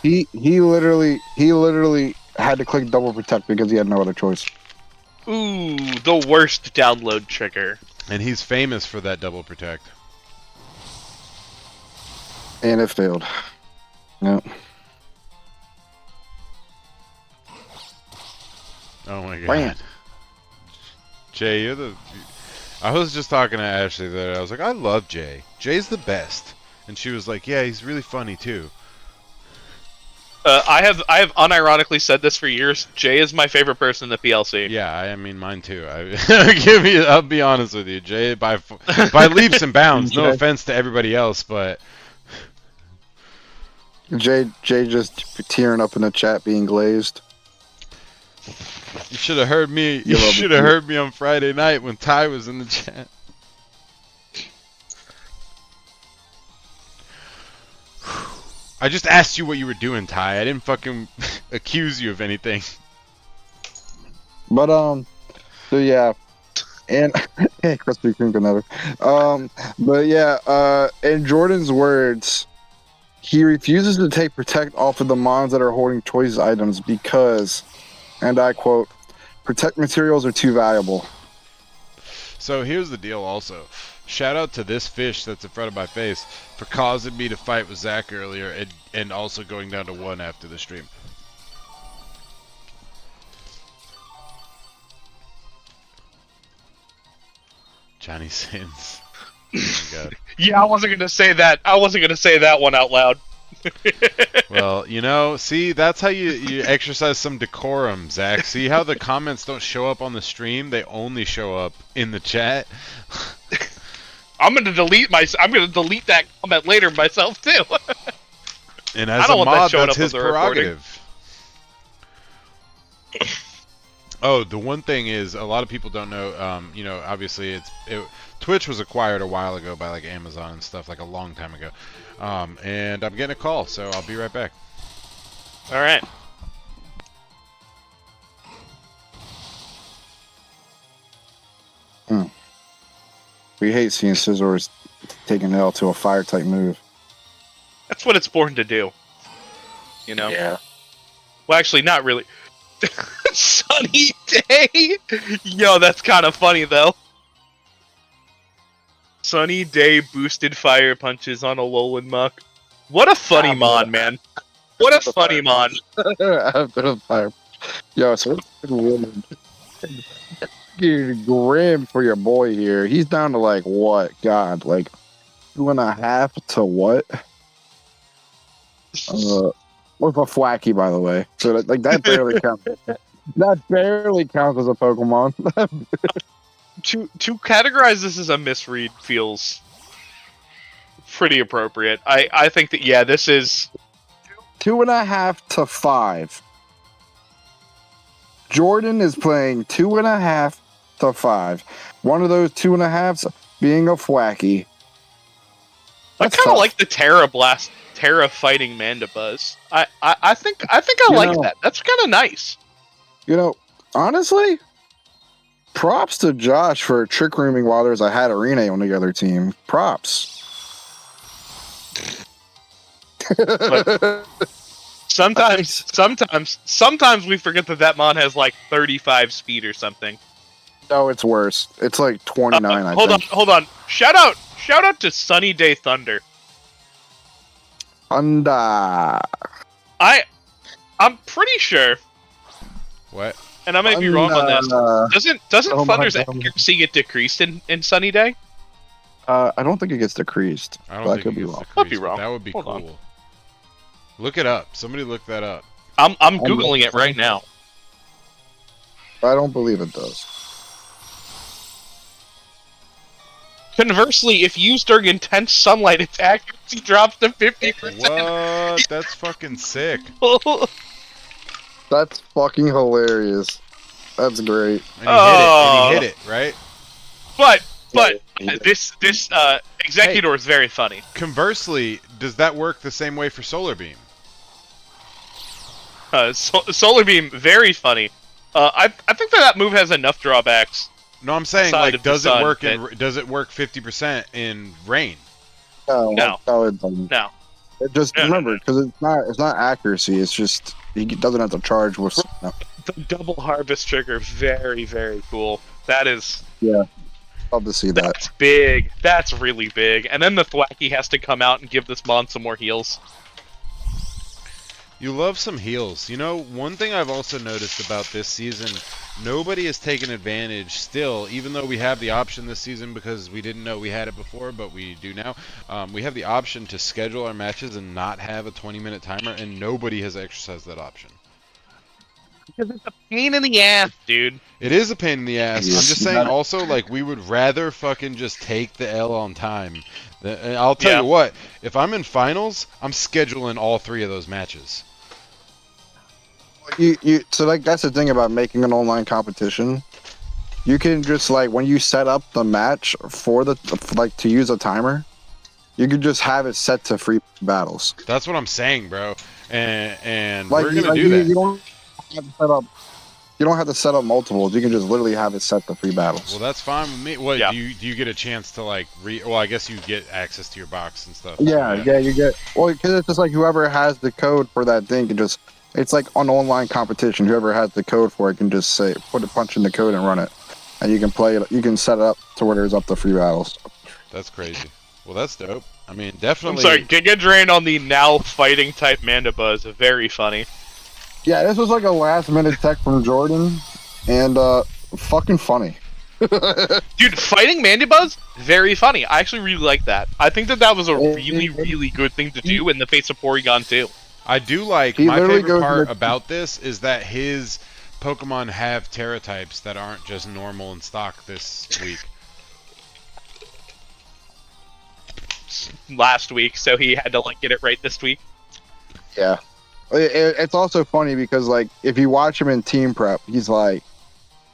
He literally had to click double protect because he had no other choice. Ooh, the worst download trigger. And he's famous for that double protect. And it failed. No. Oh my god. Bam. Jay, you're the... I was just talking to Ashley there. I was like, I love Jay. Jay's the best. And she was like, yeah, he's really funny too. I have unironically said this for years. Jay is my favorite person in the PLC. Yeah, I mean mine too. I'll be honest with you, Jay, by leaps and bounds. No Jay. offense to everybody else, but Jay just tearing up in the chat, being glazed. you should have heard me. You You love should it, have too. heard me on Friday night when Ty was in the chat. I just asked you what you were doing, Ty. I didn't fucking accuse you of anything. But so yeah, and hey, Krispy Kreme can never. But yeah, in Jordan's words, he refuses to take protect off of the mons that are holding choice items because, and I quote, protect materials are too valuable. So here's the deal also. Shout out to this fish that's in front of my face for causing me to fight with Zach earlier and also going down to 1 after the stream. Johnny Sins. Oh my god. Yeah, I wasn't gonna say that. I wasn't gonna say that one out loud. Well, you know, see, that's how you exercise some decorum, Zach. See how the comments don't show up on the stream? They only show up in the chat. I'm gonna delete that comment later myself too. And I as don't a want that mod, showing that's up on his the recording. prerogative. Oh, the one thing is, a lot of people don't know, you know, obviously Twitch was acquired a while ago by like Amazon and stuff, like a long time ago. And I'm getting a call, so I'll be right back. All right. We hate seeing Scissors take an L to a fire type move. That's what it's born to do. You know? Yeah. Well, actually, not really. Sunny Day? Yo, that's kind of funny, though. Sunny Day boosted fire punches on a Alolan Muck. What a funny mon, man. What a funny mon. After the fire. Yo, so woman. Grim for your boy here. He's down to like what? God, like 2.5 to what? With a Flacky, by the way. So that barely counts. That barely counts as a Pokemon. To categorize this as a misread feels pretty appropriate. I think that, yeah, this is... 2.5 to 5. Jordan is playing 2.5 to 5. One of those 2.5s being a Flacky. I That's kind of tough. like the Terra fighting Mandibuzz. I think I like that. That's kind of nice. You know, honestly, props to Josh for trick rooming while there's a Hatterene on the other team. Props. Sometimes we forget that mon has like 35 speed or something. No, it's worse. It's like 29. I think. Hold on. Shout out to Sunny Day Thunder. Thunder. I'm pretty sure, What? and I may be wrong on this. Doesn't Oh my Thunder's God. accuracy get decreased in Sunny Day? I don't think it gets decreased. I But don't I think could it be gets wrong. Could be decreased, but wrong. that would be Hold cool. on. Look it up. Somebody look that up. I'm googling it right now. I don't believe it does. Conversely, if used during intense sunlight, its accuracy drops to 50%. What? That's fucking sick. That's fucking hilarious. That's great. And he hit it, right? But Yeah. this Executor is very funny. Conversely, does that work the same way for Solar Beam? Solar Beam, very funny. I think that move has enough drawbacks. No, I'm saying, Side like, of the does it sun work that- does it work 50% in rain? No, No. it doesn't. No. It just No, no, remember because it's not accuracy. It's just he doesn't have to charge with. No. The double harvest trigger, very, very cool. That is... Love to see that. That's big. That's really big. And then the Thwacky has to come out and give this mon some more heals. You love some heals. You know, one thing I've also noticed about this season, nobody has taken advantage still, even though we have the option this season because we didn't know we had it before, but we do now. We have the option to schedule our matches and not have a 20-minute timer, and nobody has exercised that option. Because it's a pain in the ass, dude. It is a pain in the ass. Yeah. I'm just saying also, like, we would rather fucking just take the L on time. And I'll tell you what, if I'm in finals, I'm scheduling all 3 of those matches. So like that's the thing about making an online competition. You can just like when you set up the match for the like to use a timer, you can just have it set to free battles. That's what I'm saying, bro. And Like, we're gonna do that. You don't have to set up. You don't have to set up multiples. You can just literally have it set to free battles. Well, that's fine with me. What Yeah. do you get a chance to like well, I guess you get access to your box and stuff. Yeah, you get because it's just like whoever has the code for that thing can just. It's like an online competition. Whoever has the code for it can just say punch in the code and run it, and you can play it. You can set it up to where there's up to free battles. That's crazy. Well, that's dope. I mean, definitely. I'm sorry, Giga Drain on the now fighting type Mandibuzz. Very funny. Yeah, this was like a last minute tech from Jordan, and fucking funny. Dude, fighting Mandibuzz? Very funny. I actually really like that. I think that was a really, really good thing to do in the face of Porygon too. I do like He my literally favorite goes part to- about this is that his Pokemon have Terra types that aren't just normal in stock this week. Last week, so he had to like get it right this week. Yeah, it's also funny because like if you watch him in team prep, he's like,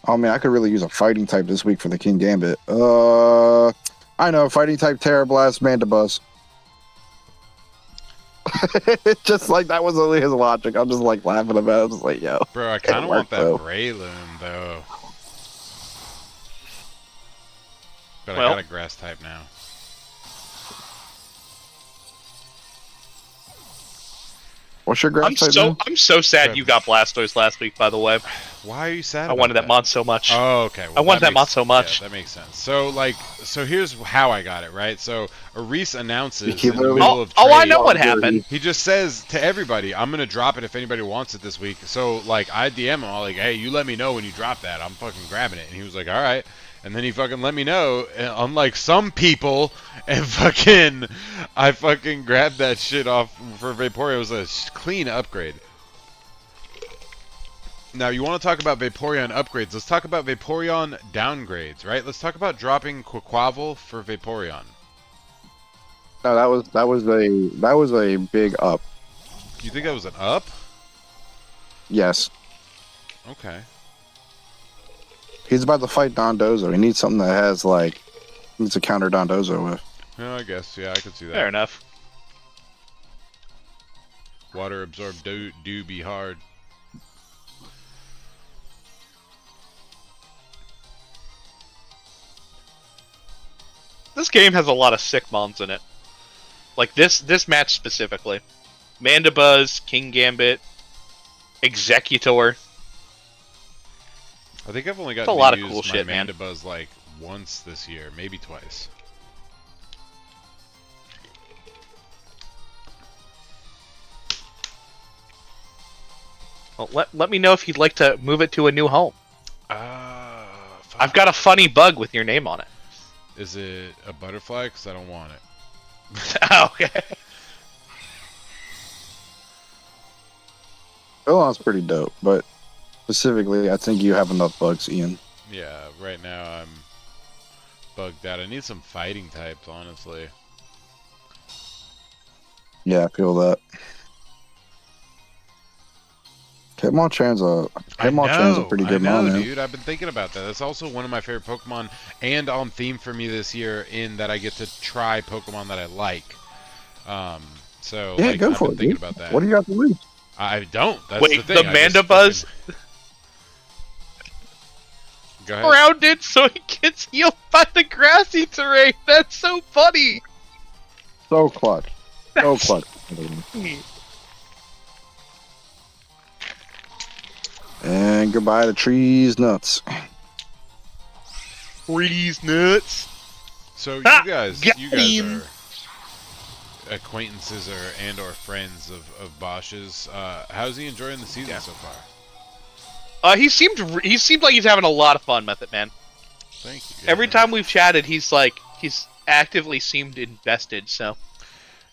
"Oh man, I could really use a fighting type this week for the King Gambit." I know, fighting type Terra Blast Mandibuzz. It's just like that was only his logic. I'm just like laughing about it. I'm just like, yo. Bro, I kind of want worked, that though. Breloom though. But Well- I got a grass type now. What's your grass type? man? I'm so sad you got Blastoise last week. By the way, Why are you sad? I about wanted that mod so much. Oh, okay. I wanted that mod makes- so much. Yeah, that makes sense. So here's how I got it, right? So Reese announces He in the literally- middle of Oh, I trade- know what happened. He just says to everybody, "I'm gonna drop it if anybody wants it this week." So like I DM him, I'm like, "Hey, you let me know when you drop that. I'm fucking grabbing it." And he was like, "All right." And then he fucking let me know. And unlike some people, and fucking, I fucking grabbed that shit off for Vaporeon. It was a clean upgrade. Now, you want to talk about Vaporeon upgrades. Let's talk about Vaporeon downgrades, right? Let's talk about dropping Quaquaval for Vaporeon. No, that was a big up. You think that was an up? Yes, Okay. he's about to fight Dondozo. He needs something that has like needs to counter Dondozo with. Yeah, I guess. Yeah, I could see that. Fair enough. Water absorbed do be hard. This game has a lot of sick mons in it. Like this match specifically. Mandibuzz, King Gambit, Executor. I think I've only got It's a to lot of use cool my shit, man. Mandibuzz like once this year, maybe twice. Well, let me know if you'd like to move it to a new home. Fuck. I've got a funny bug with your name on it. Is it a butterfly? Because I don't want it. Okay. Philon's pretty dope, but specifically, I think you have enough bugs, Ian. Yeah, right now I'm bugged out. I need some fighting types, honestly. Yeah, I feel that. Hitmonchan's a pretty good I know, mon, man. dude. I've been thinking about that. That's also one of my favorite Pokemon, and on theme for me this year in that I get to try Pokemon that I like. So Yeah, like, go I've for been it, thinking dude. about that. What do you got to lose? I don't. That's Wait, the thing. the I just Mandibuzz fucking- Go ahead. grounded so he gets healed by the grassy terrain. That's so funny. So clutch. So clutch. And goodbye to trees nuts. Freeze nuts. So Ah, you guys him. are acquaintances or friends of Bosch's. How's he enjoying the season so far? He seemed like he's having a lot of fun with it, man. Thank you. Every time we've chatted, he's actively seemed invested. So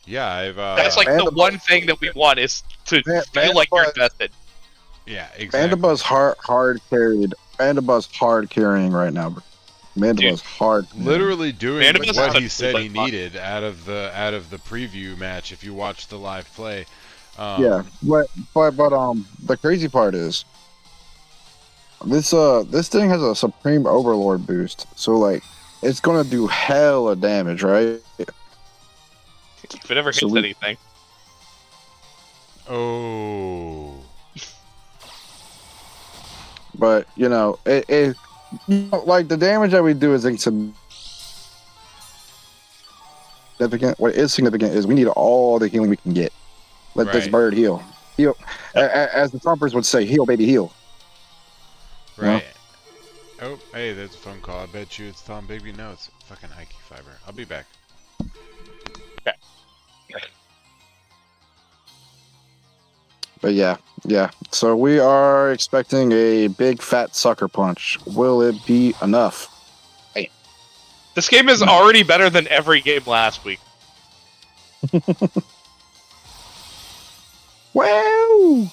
Yeah, I've that's like the one thing that we want is to feel like you're invested. Yeah, exactly. Mandiba's hard carried. Mandiba's hard carrying right now, bro. Mandiba's hard. Literally doing Mandiba's what such he a said he good fuck. needed out of the preview match. If you watch the live play, Yeah, but the crazy part is this thing has a Supreme Overlord boost, so like it's gonna do hella damage, right? If it ever hits So anything. oh, But like the damage that we do is insignificant. What is significant is we need all the healing we can get. Let this Right. bird heal. Heal, as the Trumpers would say, heal, baby, heal. right. Oh, hey, there's a phone call. I bet you it's Tom Bigby. No, it's fucking Ikey Fiber. I'll be back. But yeah. So we are expecting a big fat sucker punch. Will it be enough? This game is already better than every game last week. Wow!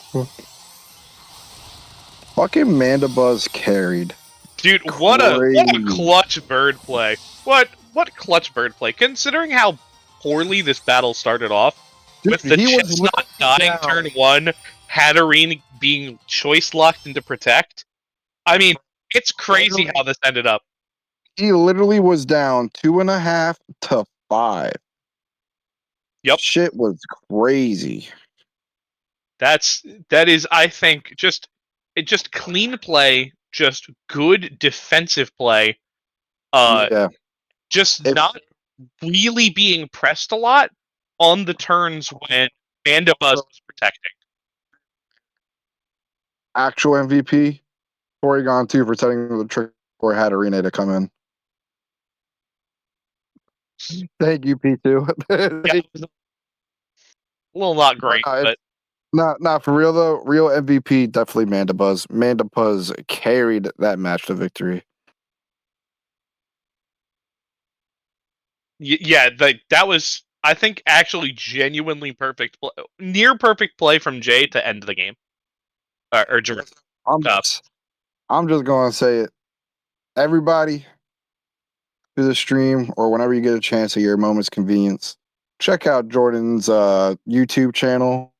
Fucking Mandibuzz carried. Dude, what a clutch bird play. What clutch bird play, considering how poorly this battle started off. Dude, with the he was Chestnut dying down. turn 1, Hatterene being choice locked into Protect. I mean, it's crazy how this ended up. He literally was down 2.5 to 5. Yep. Shit was crazy. That is, I think, just clean play, just good defensive play. Yeah. Just not really being pressed a lot on the turns when Mandibuzz was protecting. Actual MVP, Porygon 2 for setting the trick for Hatterene to come in. Thank you, P2. Yeah, a little not great, but Not for real though. Real MVP definitely Mandibuzz. Mandibuzz carried that match to victory. yeah, that was, I think, actually genuinely perfect play, near perfect play from Jay to end the game. Or I'm just gonna say it. Everybody, to the stream or whenever you get a chance at your moment's convenience, check out Jordan's YouTube channel.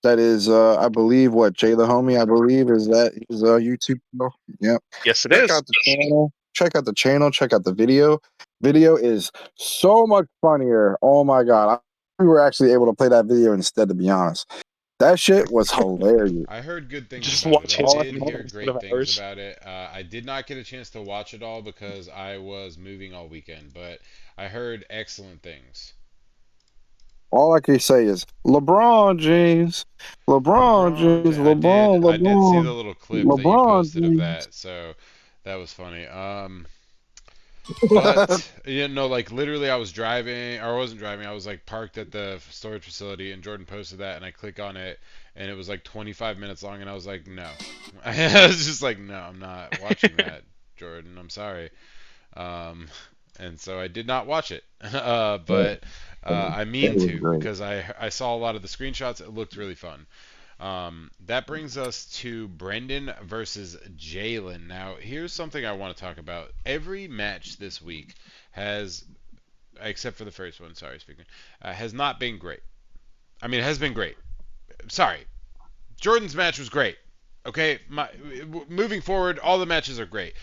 That is, I believe, what Jay the Homie, I believe, is that his YouTube channel. Yep. Yes, it Check is. out the channel. Check out the channel. Check out the video. Video is so much funnier. Oh my god, we were actually able to play that video instead. To be honest, that shit was hilarious. I heard good things Just about watch it. his I did video hear instead great of things ours. about it. I did not get a chance to watch it all because I was moving all weekend, but I heard excellent things. All I can say is LeBron James, LeBron James, I did see the little clip that you LeBron posted of James. that, so that was funny. But like literally, I was driving, or I wasn't driving. I was like parked at the storage facility, and Jordan posted that, and I click on it, and it was like 25 minutes long, and I was like, no. I was just like, no, I'm not watching that, Jordan. I'm sorry. And so I did not watch it, but I mean to because I saw a lot of the screenshots. It looked really fun. That brings us to Brendan versus Jalen. Now, here's something I want to talk about. Every match this week has, except for the first one, has not been great. I mean, it has been great. Sorry. Jordan's match was great. Okay? Moving forward, all the matches are great.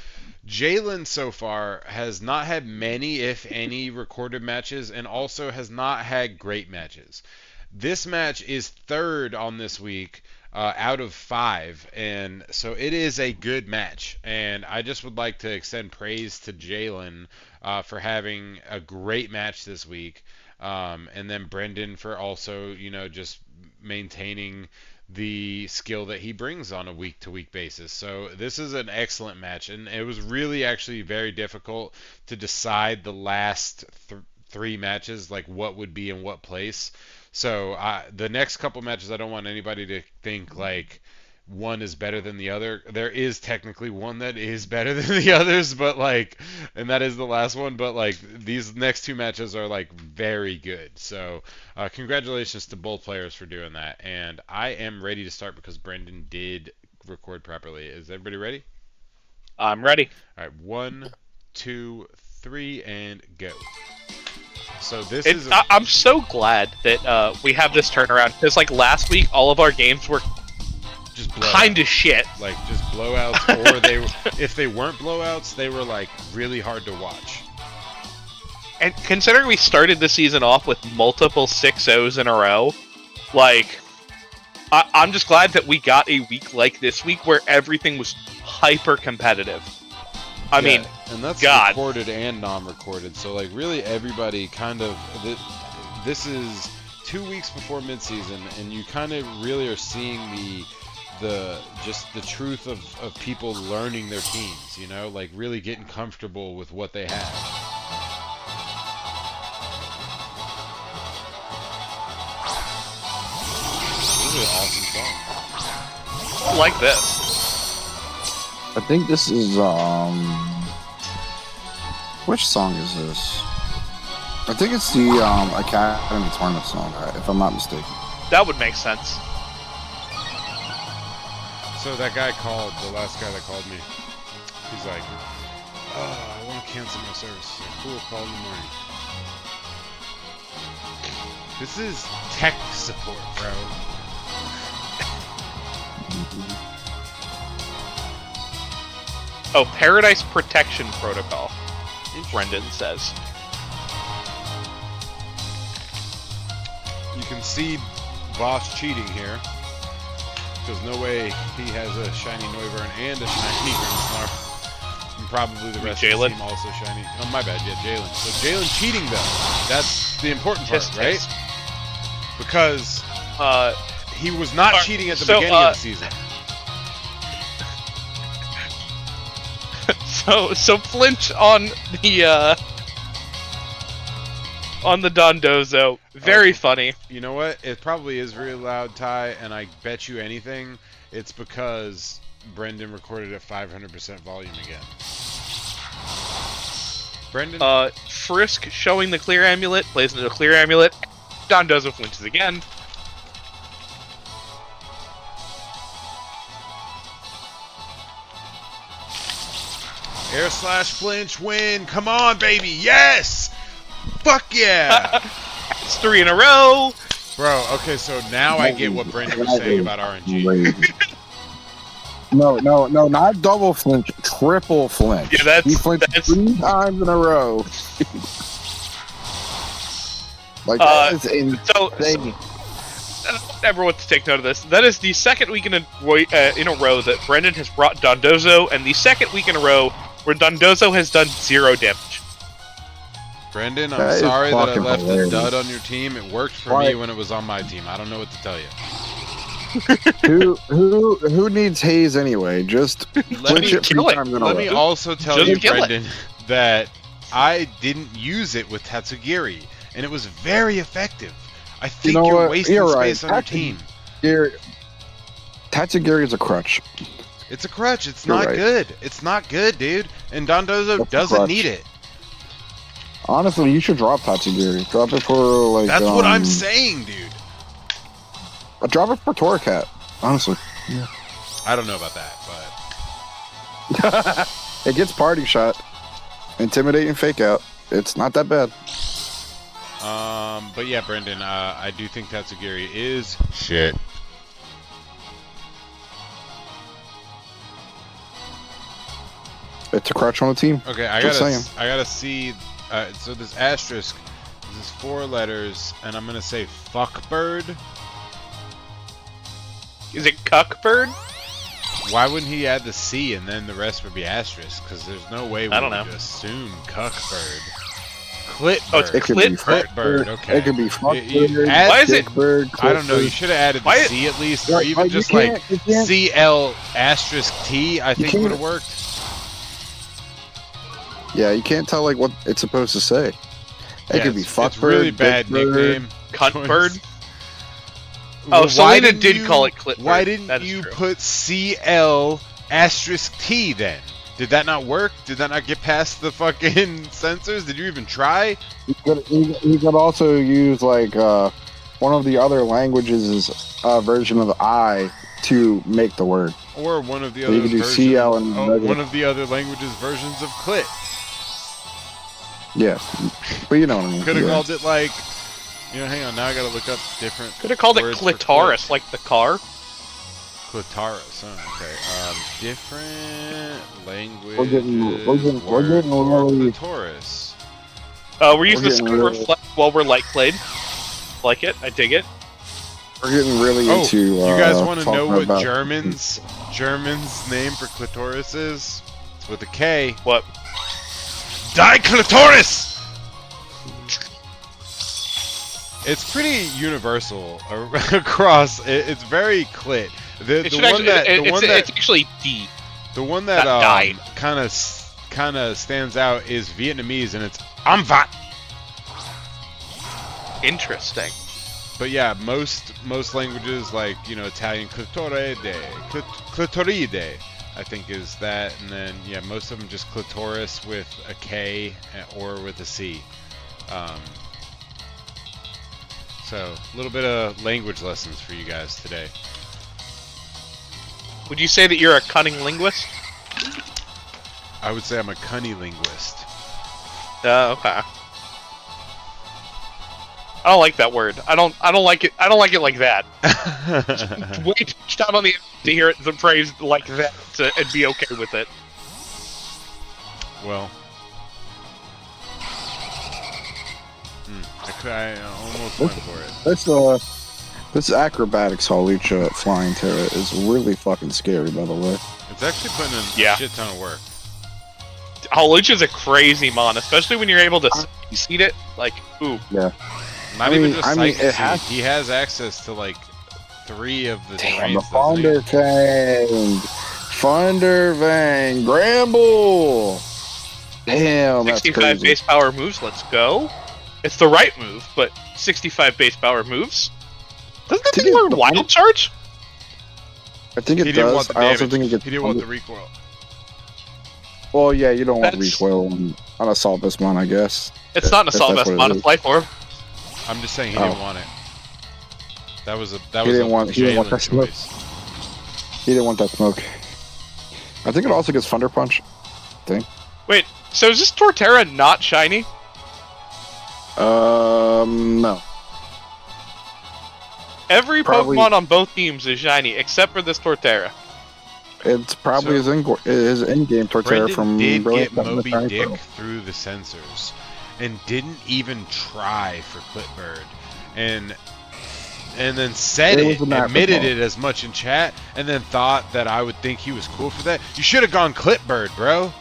Jalen so far has not had many, if any, recorded matches, and also has not had great matches. This match is third on this week out of 5, and so it is a good match. And I just would like to extend praise to Jalen for having a great match this week, and then Brendan for also, just maintaining the skill that he brings on a week-to-week basis. So this is an excellent match, and it was really actually very difficult to decide the last 3 matches, like what would be in what place. So the next couple matches, I don't want anybody to think like one is better than the other. There is technically one that is better than the others, but like, and that is the last one. But like, these next two matches are like very good. So, congratulations to both players for doing that. And I am ready to start because Brendan did record properly. Is everybody ready? I'm ready. All right, 1, 2, 3, and go. So this is. I'm so glad that we have this turnaround because like last week, all of our games were just kind of shit. Like just blowouts, or if they weren't blowouts, they were like really hard to watch. And considering we started the season off with multiple 6-0s in a row, like I'm just glad that we got a week like this week where everything was hyper competitive. I mean, and that's God. recorded and non-recorded, so like really everybody kind of this is 2 weeks before midseason, and you kind of really are seeing the truth of people learning their teams, you know, like really getting comfortable with what they have. This is an awesome song. I like this. I think this is which song is this? I think it's the Academy Tournament song, if I'm not mistaken. That would make sense. So that guy called, the last guy that called me, he's like, I want to cancel my service. Like, cool, call in the morning. This is tech support, bro. Oh, Paradise Protection Protocol, Brendan says. You can see Voss cheating here. There's no way he has a shiny Noivern and a shiny Grimmsnarf. And probably the rest of the team also shiny. Oh, my bad. Yeah, Jalen. So Jalen cheating, though. That's the important part, right? Because he was not cheating at the beginning of the season. So flinch on the Dondozo. Very funny. You know what? It probably is really loud, Ty, and I bet you anything it's because Brendan recorded at 500% volume again. Brendan? Frisk showing the clear amulet, plays into a clear amulet. Dondozo flinches again. Air slash flinch win. Come on, baby. Yes! Fuck yeah! It's 3 in a row. Bro, okay, so now I get what Brendan was saying about RNG. No, not double flinch, triple flinch. Yeah, he flinched 3 times in a row. Like, that is insane. Everyone to take note of this. That is the second week in a row that Brendan has brought Dondozo, and the second week in a row where Dondozo has done 0 damage. Brendan, I'm sorry that I left the dud on your team. It worked for me when it was on my team. I don't know what to tell you. who needs haze anyway? Just flinch it 3 times in a row. Let me also tell you, Brendan, that I didn't use it with Tatsugiri, and it was very effective. I think you're wasting space on your team. Tatsugiri is a crutch. It's a crutch. It's not good. It's not good, dude. And Dondozo doesn't need it. Honestly, you should drop Tatsugiri. Drop it for, like... That's what I'm saying, dude. Drop it for Torracat, honestly. Yeah. I don't know about that, but... It gets party shot. Intimidate and fake out. It's not that bad. But yeah, Brendan, I do think Tatsugiri is shit. It's a crutch on the team. Okay, I gotta see. So this asterisk, this is 4 letters, and I'm gonna say fuckbird. Is it cuckbird? Why wouldn't he add the C and then the rest would be asterisk? Because there's no way we would assume cuckbird. Clitbird. Oh, it's Clitbird. Okay. It could be fuckbird. Why is it? I don't know. You should have added the C at least, or even just like CL asterisk T. I think would have worked. Yeah, you can't tell like what it's supposed to say. It could be fuckbird. It's really bad nickname. Cuntbird. Oh, Selena did call it Clitbird. Why didn't That is you true. put CL*T then? Did that not work? Did that not get past the fucking censors? Did you even try? You could also use like one of the other languages' version of I to make the word. Or one of the So you other could do versions? CL and Oh, regular. one of the other languages' versions of clit. Yeah, but you know what I mean. Could have yeah. called it like, hang on. Now I gotta look up different. Could have called it words for clitoris, like the car. Clitoris. Oh, okay. Different languages. We're getting word for really- clitoris. We're using the getting screen really- reflect while we're light played. Like it. I dig it. We're getting really Oh, into. you guys want to know talking what about- German's name for clitoris is? It's with a K. What? Die clitoris! It's pretty universal across. It's very clit. It's actually D. The one that Not die. kind of stands out is Vietnamese, and it's "Amvat." Interesting. But yeah, most languages like Italian clitoride, I think is that, and then yeah, most of them just clitoris with a K or with a C. So a little bit of language lessons for you guys today. Would you say that you're a cunning linguist? I would say I'm a cunny linguist. Okay. I don't like that word. I don't like it. I don't like it like that. Way too much time on the to hear it the phrase like that and be okay with it. Well, I almost went for it. This acrobatics Hawlucha flying Terra is really fucking scary, by the way. It's actually putting in Yeah. a shit ton of work. Hawlucha's a crazy mon, especially when you're able to seed it. Like, ooh. Yeah. Not I even mean- just I mean, sight it has- seed. He has access to like 3 of the Damn, trains. the Thunderfang, Gramble. Damn, that's 65 crazy. base power moves. Let's go. It's the right move, but 65 base power moves. Doesn't that Did thing it- learn Wild Charge? I think He it didn't does. want the I damage. also think it gets. He didn't want the recoil. Well, yeah, you don't want That's- recoil on Assault Vismon, I guess. It's not an If assault that's vest what it mon, is. it's life orb. I'm just saying he Oh. didn't want it. That was a He didn't want Jalen that smoke. choice. He didn't want that smoke. I think it also gets Thunder Punch. Wait, so is this Torterra not shiny? No. Every Probably- Pokemon on both teams is shiny, except for this Torterra. It's probably So- his in-game Torterra Brendan from did Brilliant get Diamond Moby Shiny Dick Pearl. through the sensors and didn't even try for Clitbird, and then said It it, was an admitted afterthought. it as much in chat, and then thought that I would think he was cool for that. You should have gone Clitbird, bro.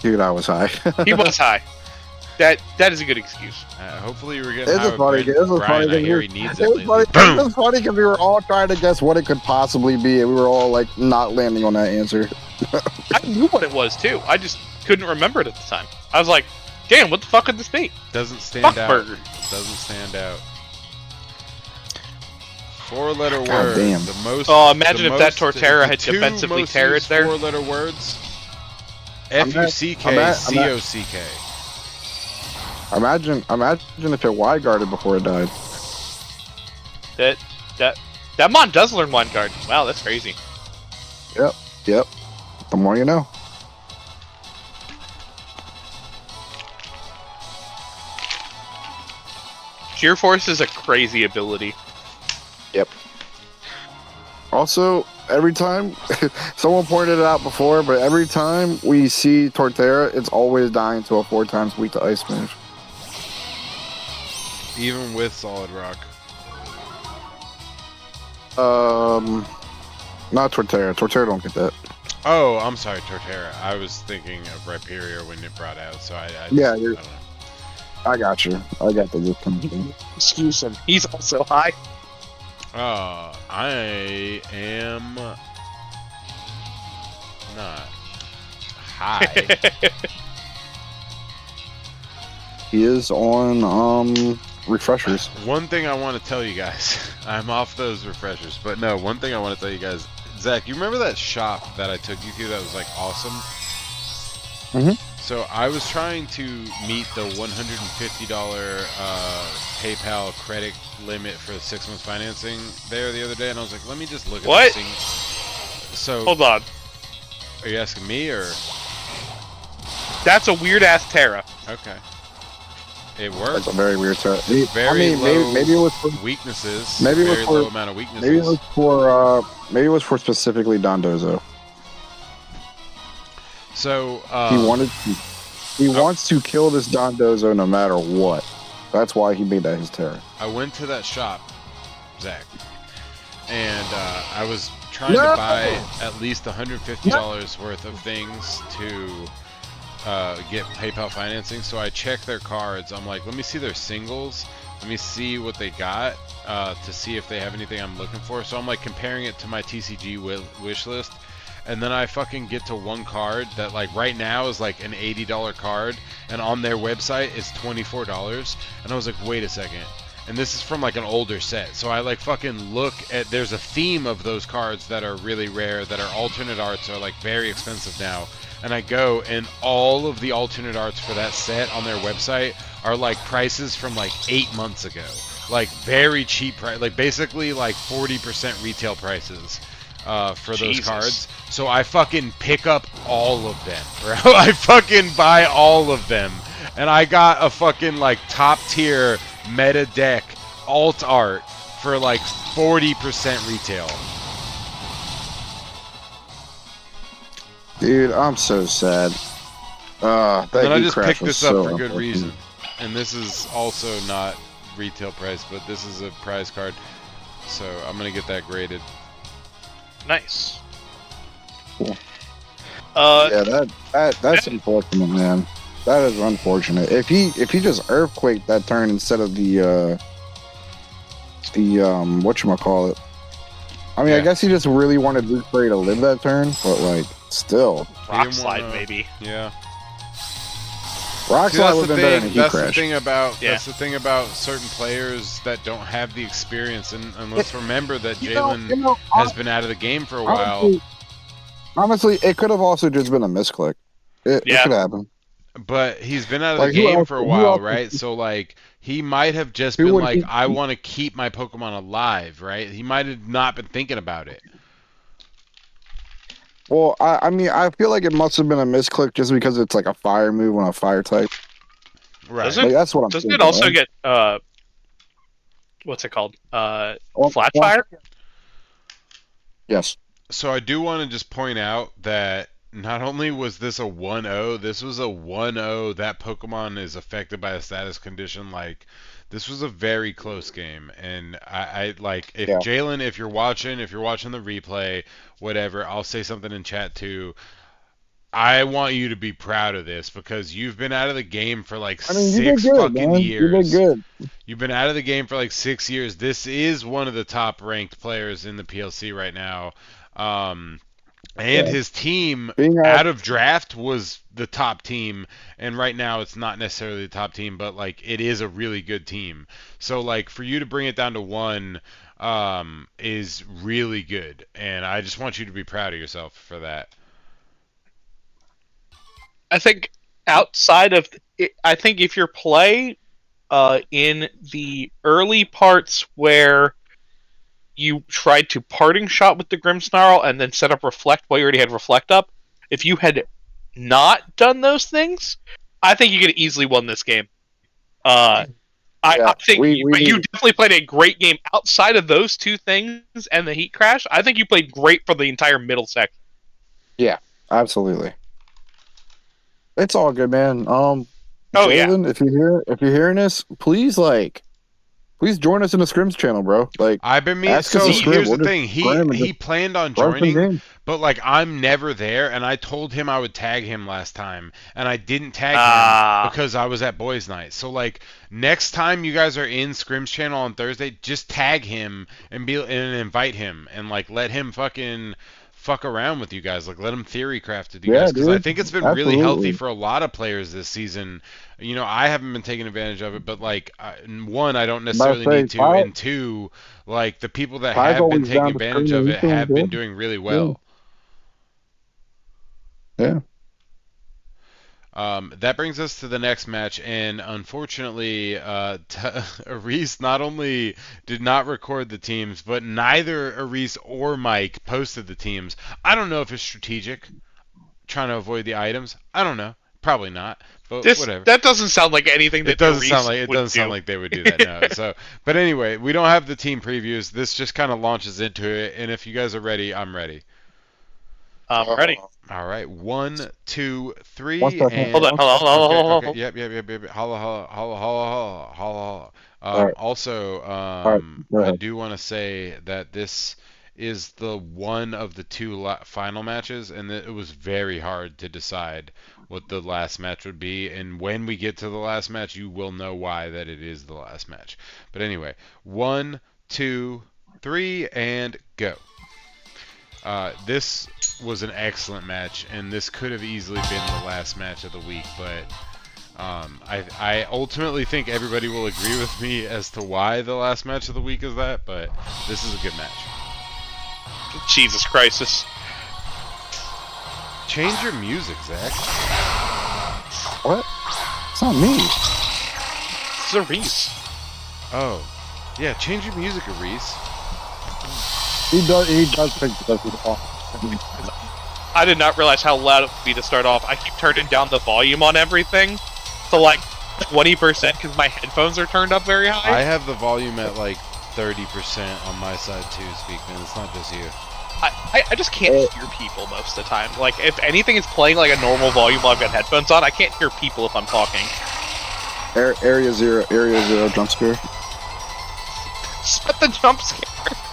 Dude, I was high. He was high. That is a good excuse. Hopefully you were getting It's high a with funny. Brian. It was Brian, funny. I hear he needs it It was lately. funny. It Boom! was funny because we were all trying to guess what it could possibly be, and we were all like not landing on that answer. I knew what it was too. I just couldn't remember it at the time. I was like, "Damn, what the fuck could this be?" Doesn't stand Fuck out. burger. Doesn't stand out. 4-letter God word. damn. The most. Oh, imagine the if that most- Torterra the had two defensively most terrored used there. 4-letter words. I'm at- Fuck-cock. Imagine if it wide guarded before it died. That mon does learn one guard. Wow, that's crazy. Yep. The more you know. Sheer Force is a crazy ability. Also, every time someone pointed it out before, but every time we see Torterra, it's always dying to a 4 times weak to ice move. Even with Solid Rock. Not Torterra. Torterra don't get that. Oh, I'm sorry, Torterra. I was thinking of Rhyperior when it brought out, so I Yeah, I you're- don't know. I got you. I got the discount. Excuse him. He's also high. I am not high. He is on refreshers. One thing I want to tell you guys, I'm off those refreshers, but no, one thing I want to tell you guys, Zach, you remember that shop that I took you to that was like awesome? Mhm. So I was trying to meet the $150 PayPal credit limit for 6 months financing there the other day, and I was like, let me just look at What? this thing. So, Hold on. are you asking me or? That's a weird ass tariff. Okay. It That's works. a very weird set. Very low maybe it was for, weaknesses. maybe it was Very for- low amount of weaknesses. maybe it was for specifically Dondozo. So He wants to kill this Dondozo no matter what. That's why he made that his terror. I went to that shop, Zach, and I was trying to buy at least $150 worth of things to get PayPal financing. So I checked their cards. I'm like, let me see their singles. Let me see what they got to see if they have anything I'm looking for. So I'm like comparing it to my TCG wish list. And then I fucking get to one card that like right now is like an $80 card, and on their website it's $24. And I was like, wait a second. And this is from like an older set. So I like fucking look at, there's a theme of those cards that are really rare, that are alternate arts, are like very expensive now. And I go, and all of the alternate arts for that set on their website are like prices from like 8 months ago. Like very cheap price, like basically like 40% retail prices for those Jesus. cards. So I fucking pick up all of them, bro. I fucking buy all of them. And I got a fucking like top tier meta deck alt art for like 40% retail. Dude, I'm so sad. That And I heat just crash picked was this up so for good unfortunate. reason. And this is also not retail price, but this is a prize card. So I'm gonna get that graded. Nice. Cool. Uh, Yeah, that's unfortunate, man. That is unfortunate. If he just earthquaked that turn instead of the whatchamacallit. I mean, I Yeah. guess he just really wanted Luke Perry to live that turn, but like still, rock didn't slide wanna- maybe. Yeah. Rock See, Slide that's would the have been better thing. than a heat That's the crash. thing about Yeah. that's the thing about certain players that don't have the experience. And let's remember that Jalen has been out of the game for a while. Honestly, it could have also just been a misclick. It Yeah. could happen. But he's been out of the Like, who game else- for a who while, else- right? So like he might have just Who been would like, he- I want to keep my Pokemon alive, right? He might have not been thinking about it. Well, I mean, I feel like it must have been a misclick just because it's like a fire move on a fire type. Right. Doesn't Like that's what I'm. Doesn't thinking, it also right? get what's it called? Well, Flat fire? Yes. So I do want to just point out that not only was this a 1-0, this was a 1-0 that Pokemon is affected by a status condition. Like, this was a very close game. And I like, if Yeah. Jalen, if you're watching the replay, whatever, I'll say something in chat too. I want you to be proud of this because you've been out of the game for like I mean, you did 6 good, fucking man. years. You did good. You've been out of the game for like 6 years. This is one of the top ranked players in the PLC right now. And Yeah. his team Being out of draft was the top team, and right now it's not necessarily the top team, but like it is a really good team. So like for you to bring it down to 1 is really good, and I just want you to be proud of yourself for that. I think outside of I think if your play in the early parts where you tried to parting shot with the Grimmsnarl and then set up Reflect while you already had Reflect up, if you had not done those things, I think you could have easily won this game. I think you definitely played a great game outside of those two things and the heat crash. I think you played great for the entire middle section. Yeah, absolutely. It's all good, man. Oh, yeah. Jalen, if you're hearing this, please join us in the Scrims channel, bro. Like, I've been meaning. ask us So to scrim. here's We'll the just thing. scrim and He just planned on run some joining, games. but like I'm never there, and I told him I would tag him last time, and I didn't tag him because I was at boys' night. So like next time you guys are in Scrim's channel on Thursday, just tag him and invite him and like let him fucking fuck around with you guys. Like, let them theory craft with you Yeah, guys, because I dude. think it's been really healthy Absolutely. for a lot of players this season. You know, I haven't been taking advantage of it, but like, one, I don't I'm about necessarily to say, need to, and two, like the people that Ty's have been always taking down to advantage scream, of and he's it doing have been good. doing really Yeah. well. Yeah. That brings us to the next match, and unfortunately, Aris not only did not record the teams, but neither Aris or Mike posted the teams. I don't know if it's strategic, trying to avoid the items. I don't know. Probably not, but whatever. That doesn't sound like anything It that doesn't sound Reese like it would doesn't sound do. like they would do that. No. So, but anyway, we don't have the team previews. This just kind of launches into it, and if you guys are ready, I'm ready. Ready. All right, 1, 2, 1 3, second. Hold on, and hold on, hold on, okay, hold on, okay, hold yep. Holla, holla, holla, holla, holla, holla, holla. All right. Also, All right. Go I ahead. do want to say that this is the one of the two final matches, and it was very hard to decide what the last match would be. And when we get to the last match, you will know why that it is the last match. But anyway, 1, 2, 3, and go. This was an excellent match, and this could have easily been the last match of the week, but I ultimately think everybody will agree with me as to why the last match of the week is that, but this is a good match. Jesus Christ. Change your music, Zach. What? It's not me. This is Reese. Oh. Yeah, change your music, Reese. He does think he does it all. I did not realize how loud it would be to start off. I keep turning down the volume on everything to like 20% because my headphones are turned up very high. I have the volume at like 30% on my side too, Speakman. It's not just you. I just can't hear people most of the time. Like, if anything is playing like a normal volume while I've got headphones on, I can't hear people if I'm talking. Area zero jump scare. Set the jump scare.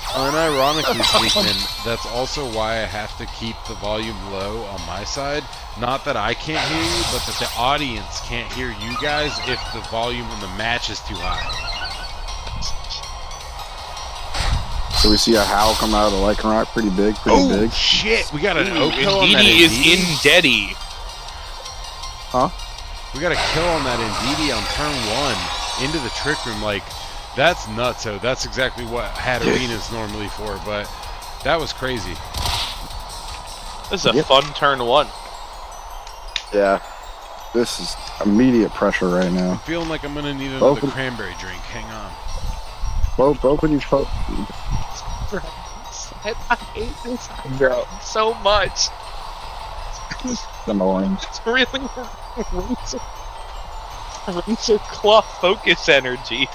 Unironically, Speakman, that's also why I have to keep the volume low on my side. Not that I can't hear you, but that the audience can't hear you guys if the volume in the match is too high. So we see a howl come out of the Lycan Rock, pretty big. Oh shit! We got an kill on that Indeedee is Indeedee. Indedi. Huh? We got a kill on that Indeedee on turn 1 into the trick room. Like, that's nuts. So that's exactly what Hatterina's normally for, but that was crazy. This is a fun turn 1. Yeah. This is immediate pressure right now. I'm feeling like I'm gonna need another cranberry drink. Hang on. Both of you folks. I hate this girl so much. It's annoying. It's really Razor Claw focus energy.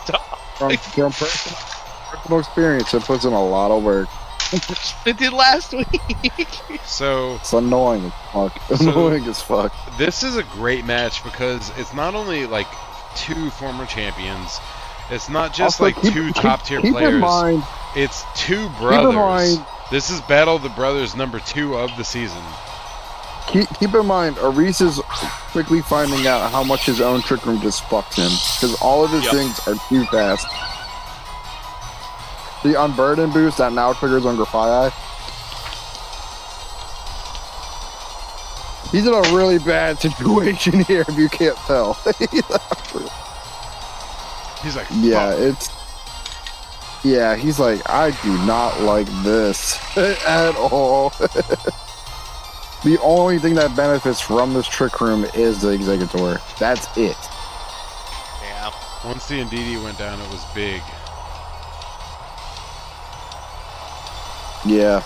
From personal experience, it puts in a lot of work. It did last week. So It's annoying as fuck. Annoying as fuck. this is a great match because it's not only like two former champions. It's not just Also, like two top tier keep players. in mind, It's two brothers. mind- This is Battle of the Brothers number 2 of the season. keep in mind, Aris is quickly finding out how much his own trick room just fucks him. Because all of his things are too fast. The unburden boost that now triggers on Grafii. He's in a really bad situation here if you can't tell. He's like, Yeah, fuck. Yeah, he's like, I do not like this at all. The only thing that benefits from this trick room is the Executor. That's it. Yeah. Once the Indeedee went down, it was big. Yeah.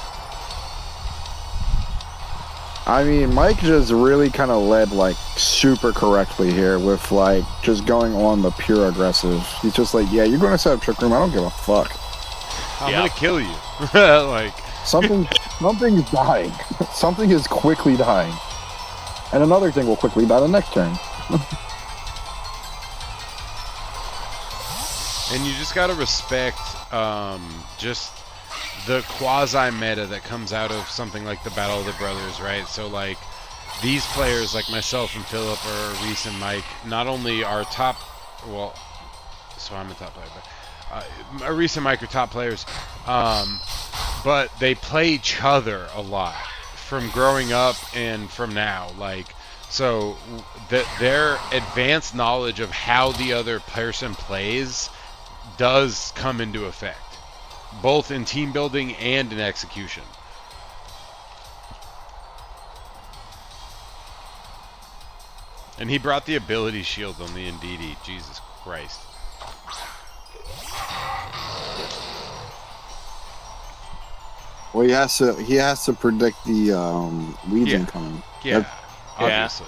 I mean, Mike just really kind of led, like, super correctly here with, like, just going on the pure aggressive. He's just like, yeah, you're going to set up trick room. I don't give a fuck. I'm gonna kill you. Like, Something's dying. Something is quickly dying. And another thing will quickly die the next turn. and you just gotta respect just the quasi meta that comes out of something like the Battle of the Brothers, right? So like these players, like myself and Philip or Reese and Mike, not only are top, well, so I'm a top player, but Reese and Mike are top players. but they play each other a lot from growing up and from now. Like, so their advanced knowledge of how the other person plays does come into effect, both in team building and in execution. And he brought the ability shield on the Ndidi. Jesus Christ. Well, he has to predict the Legion coming. Yeah, Yep. obviously.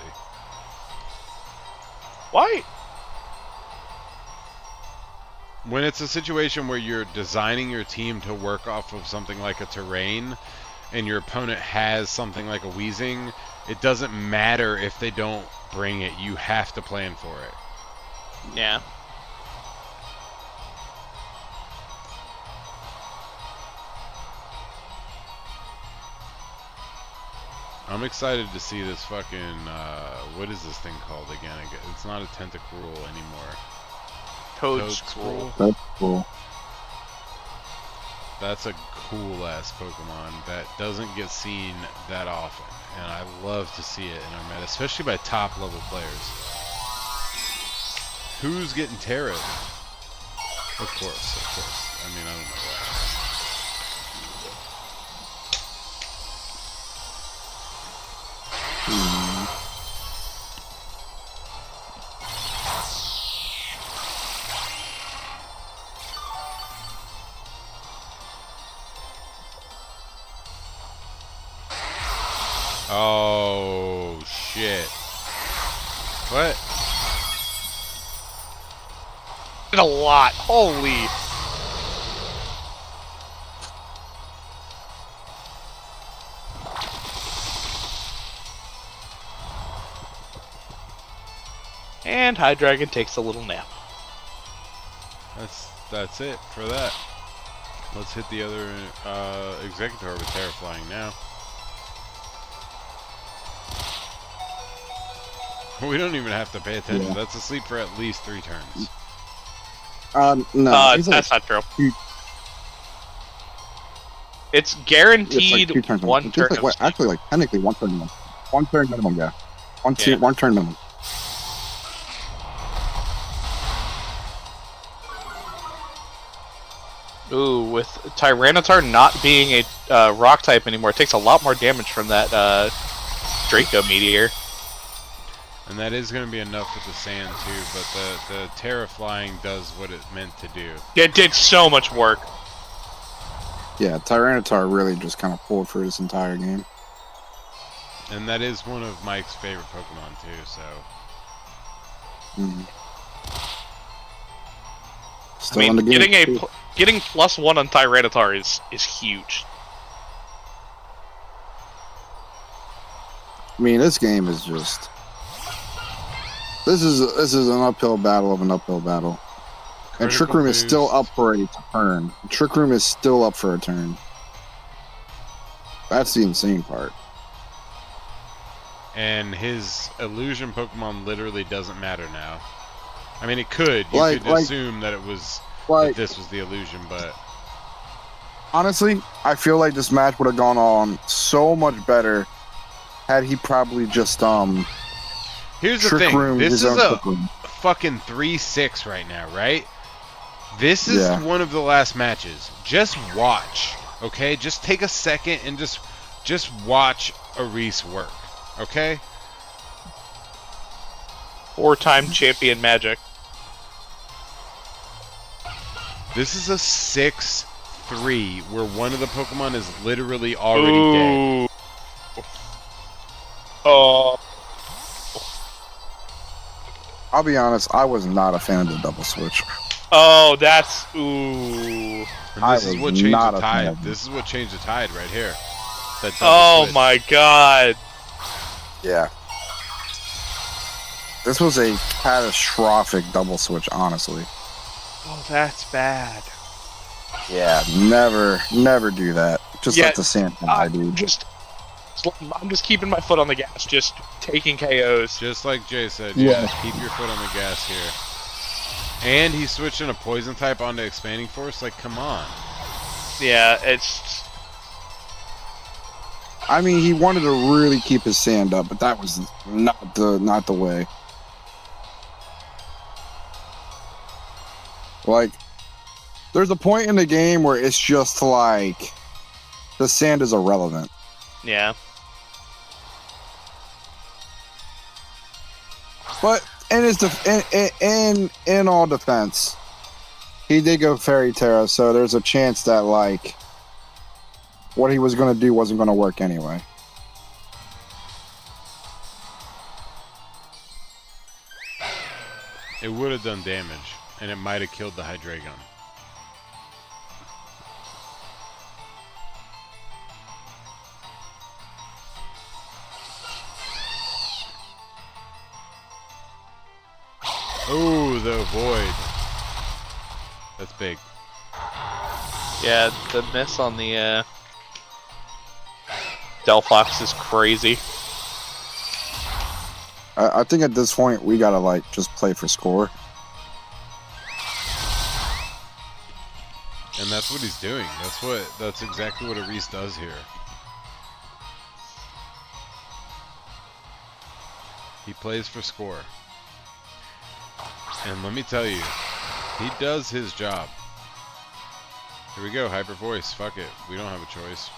Why? When it's a situation where you're designing your team to work off of something like a terrain, and your opponent has something like a Weezing, it doesn't matter if they don't bring it. You have to plan for it. Yeah. I'm excited to see this fucking, what is this thing called again? It's not a Tentacruel anymore. Toadscruel. That's cool. That's a cool-ass Pokemon that doesn't get seen that often. And I love to see it in our meta, especially by top-level players. Who's getting Terra? Of course. I mean, I don't know why. Oh, shit. What? Did a lot. Holy. And Hydreigon takes a little nap. That's it for that. Let's hit the other Executor with Terraflying now. We don't even have to pay attention. Yeah. That's asleep for at least 3 turns. No, he's That's like, not true. It's guaranteed it's like 2 turns. one It's turn. like, actually, like technically 1 turn minimum. 1 turn minimum, yeah. One turn minimum. Ooh, with Tyranitar not being a rock type anymore, it takes a lot more damage from that Draco Meteor. And that is going to be enough with the sand too, but the Terraflying does what it meant to do. It did so much work. Yeah, Tyranitar really just kind of pulled for this entire game. And that is one of Mike's favorite Pokemon too, so... Still I in the mean, game. getting +1 on Tyranitar is huge. I mean, this game is just... This is an uphill battle of an uphill battle. And Trick Room is still up for a turn. Trick Room is still up for a turn. That's the insane part. And his illusion Pokemon literally doesn't matter now. I mean, it could. You Like- could assume that it was that this was the illusion, but Honestly, I feel like this match would have gone on so much better had he probably just here's the Trick thing. Room This his is own a Trick Room. fucking 3-6 right now, right? This is Yeah. one of the last matches. Just watch, okay? Just take a second and just watch Aris work, okay? 4-time champion Magic. This is a 6-3 where one of the Pokemon is literally already dead. Oh. I'll be honest, I was not a fan of the double switch. Oh, that's ooh. And I this is was what changed not the a fan tide. of it. This is what changed the tide right here. That double Oh switch. my god. Yeah. This was a catastrophic double switch, honestly. Oh, that's bad. Yeah, never do that. Just Yeah, let the sand die, dude. I'm just keeping my foot on the gas, just taking KOs. Just like Jay said, Yeah. yeah, keep your foot on the gas here. And he's switching a poison type onto expanding force. Like, come on. Yeah, it's I mean, he wanted to really keep his sand up, but that was not the way. Like, there's a point in the game where it's just like the sand is irrelevant. Yeah. But in his in all defense, he did go Fairy Terra, so there's a chance that like what he was going to do wasn't going to work anyway. It would have done damage, and it might have killed the Hydreigon. Oh, the Void. That's big. Yeah, the miss on the Delphox is crazy. I think at this point we gotta like just play for score. And that's what he's doing. That's exactly what a Reese does here. He plays for score. And let me tell you, he does his job. Here we go, Hyper Voice. Fuck it. We don't have a choice.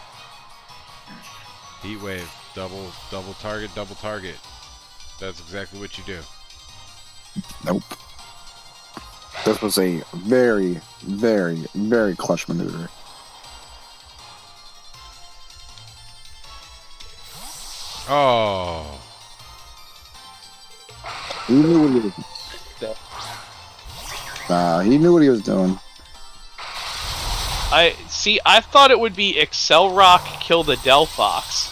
Heat Wave. Double target, double target. That's exactly what you do. Nope. This was a very, very, very clutch maneuver. Oh. He knew what he was doing. He knew what he was doing. I thought it would be Excel Rock kill the Delphox.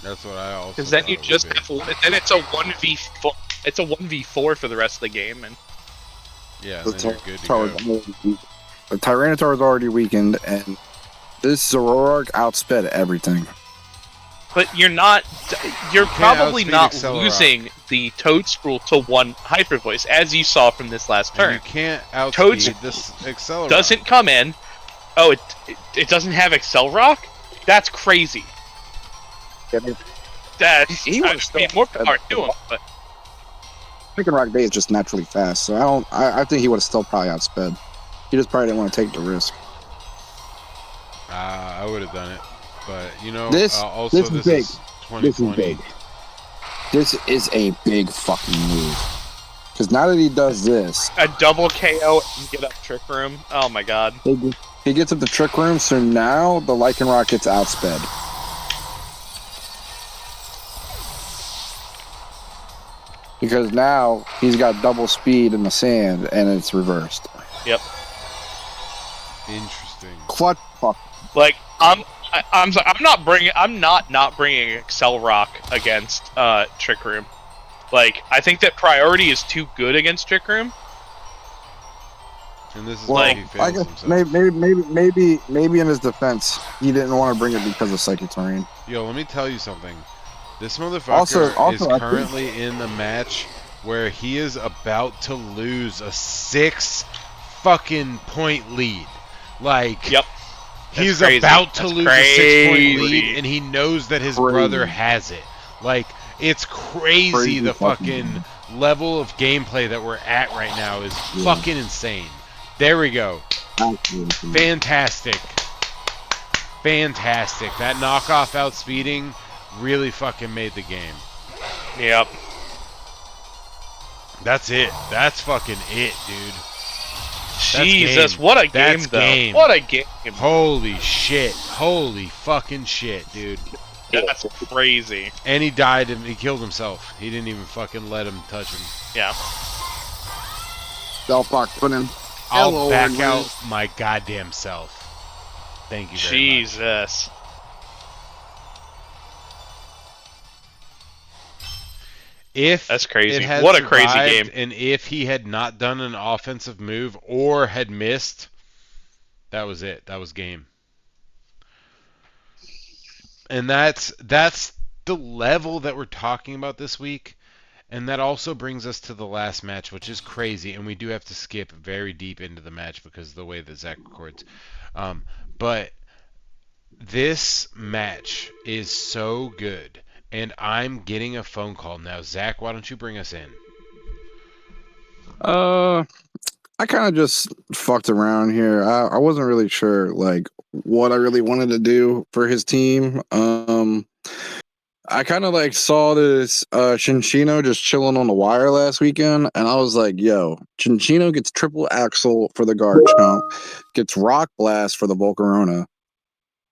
That's what I also. Because then you thought it just would be. have, then it's a 1v4. It's a 1v4 for the rest of the game, and Yeah, The then you're good to go. The Tyranitar is already weakened, and this Zoroark outsped everything. but you're not. You're probably outspeed not Accelerock. losing the Toadstool to one Hyper Voice, as you saw from this last And turn. you can't outspeed Toads this Accelerate. Doesn't come in. Oh, it doesn't have Excel Rock? That's crazy. That's He I was mean, still- more power to him, but Freaking Rock Bay is just naturally fast, so I think he would have still probably outsped. He just probably didn't want to take the risk. I would have done it, but you know, This also is this big. is This is 2020. big. This is a big fucking move. Because now that he does this, a double KO and get up Trick Room. Oh my god. he gets up the Trick Room, so now the Lycanroc gets outsped. Because now he's got double speed in the sand, and it's reversed. Yep. Interesting. Clutch fuck. Like I'm not bringing Excel Rock against Trick Room. Like I think that priority is too good against Trick Room. And this is Well, why he I fails guess himself. maybe in his defense, he didn't want to bring it because of Psychic Terrain. Yo, let me tell you something. This motherfucker Also, is I think- currently in the match where he is about to lose a 6 fucking point lead. Like, Yep. he's That's crazy. about to That's lose a 6-point crazy. lead, and he knows that his Crazy. brother has it. Like, it's crazy, Crazy the fucking fucking level of gameplay that we're at right now is fucking insane. There we go. Fantastic. Fantastic. That knockoff outspeeding really fucking made the game. Yep. That's it. That's fucking it, dude. Jesus, game. what a game That's though. game. What a game. Holy shit. Holy fucking shit, dude. That's crazy. And he died and he killed himself. He didn't even fucking let him touch him. Yeah. Delphox put in. I'll Hello, back Liz. out my goddamn self. Thank you very much. Jesus. If That's crazy. it had What a crazy survived, game. And if he had not done an offensive move or had missed, that was it. That was game. And that's the level that we're talking about this week. And that also brings us to the last match, which is crazy, and we do have to skip very deep into the match because of the way that Zach records. But this match is so good, and I'm getting a phone call now. Zach, why don't you bring us in? I kind of just fucked around here. I wasn't really sure like what I really wanted to do for his team. I kind of like saw this Chinchino just chilling on the wire last weekend, and I was like, "Yo, Chinchino gets triple axle for the guard chump, gets rock blast for the Volcarona.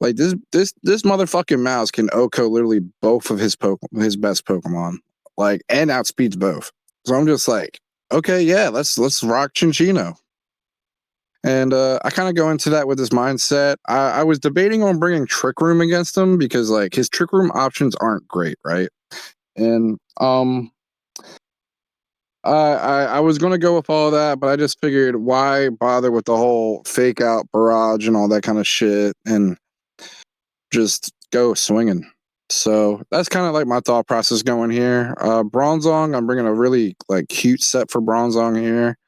Like this motherfucking mouse can OHKO literally both of his best Pokemon, like and outspeeds both. So I'm just like, okay, yeah, let's rock Chinchino." And I kind of go into that with this mindset. I was debating on bringing Trick Room against him because like his Trick Room options aren't great, right? And I was gonna go with all that, but I just figured why bother with the whole fake out barrage and all that kind of shit, and just go swinging. So that's kind of like my thought process going here. Bronzong, I'm bringing a really like cute set for Bronzong here,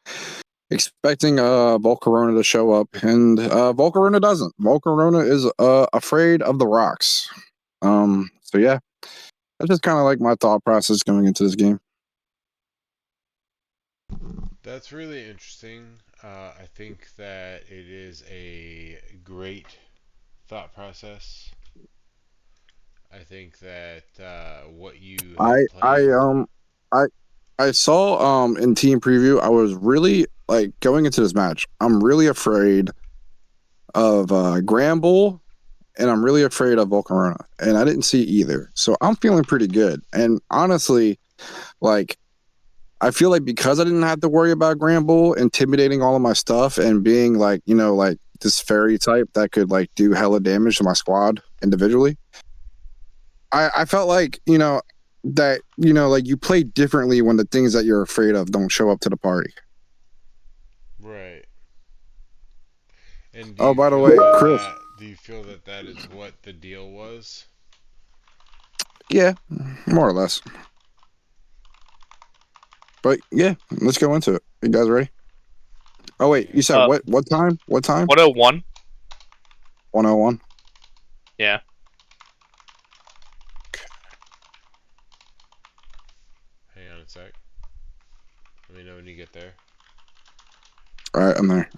expecting Volcarona to show up, and Volcarona doesn't. Volcarona is afraid of the rocks. So yeah, that's just kind of like my thought process going into this game. That's really interesting. I think that it is a great thought process. I think that what you I have I played. um I I saw in team preview. I was really like going into this match. I'm really afraid of Granbull, and I'm really afraid of Volcarona, and I didn't see either. So I'm feeling pretty good. And honestly, like I feel like because I didn't have to worry about Granbull intimidating all of my stuff and being like, like this fairy type that could like do hella damage to my squad individually. I felt like, that, like you play differently when the things that you're afraid of don't show up to the party. Right. And Oh, by the way, Chris. do you feel that that is what the deal was? Yeah, more or less. But yeah, let's go into it. You guys ready? Oh wait, you said Uh, what time? What time? 101. 101. Yeah. Hang on a sec. Let me know when you get there. All right, I'm there.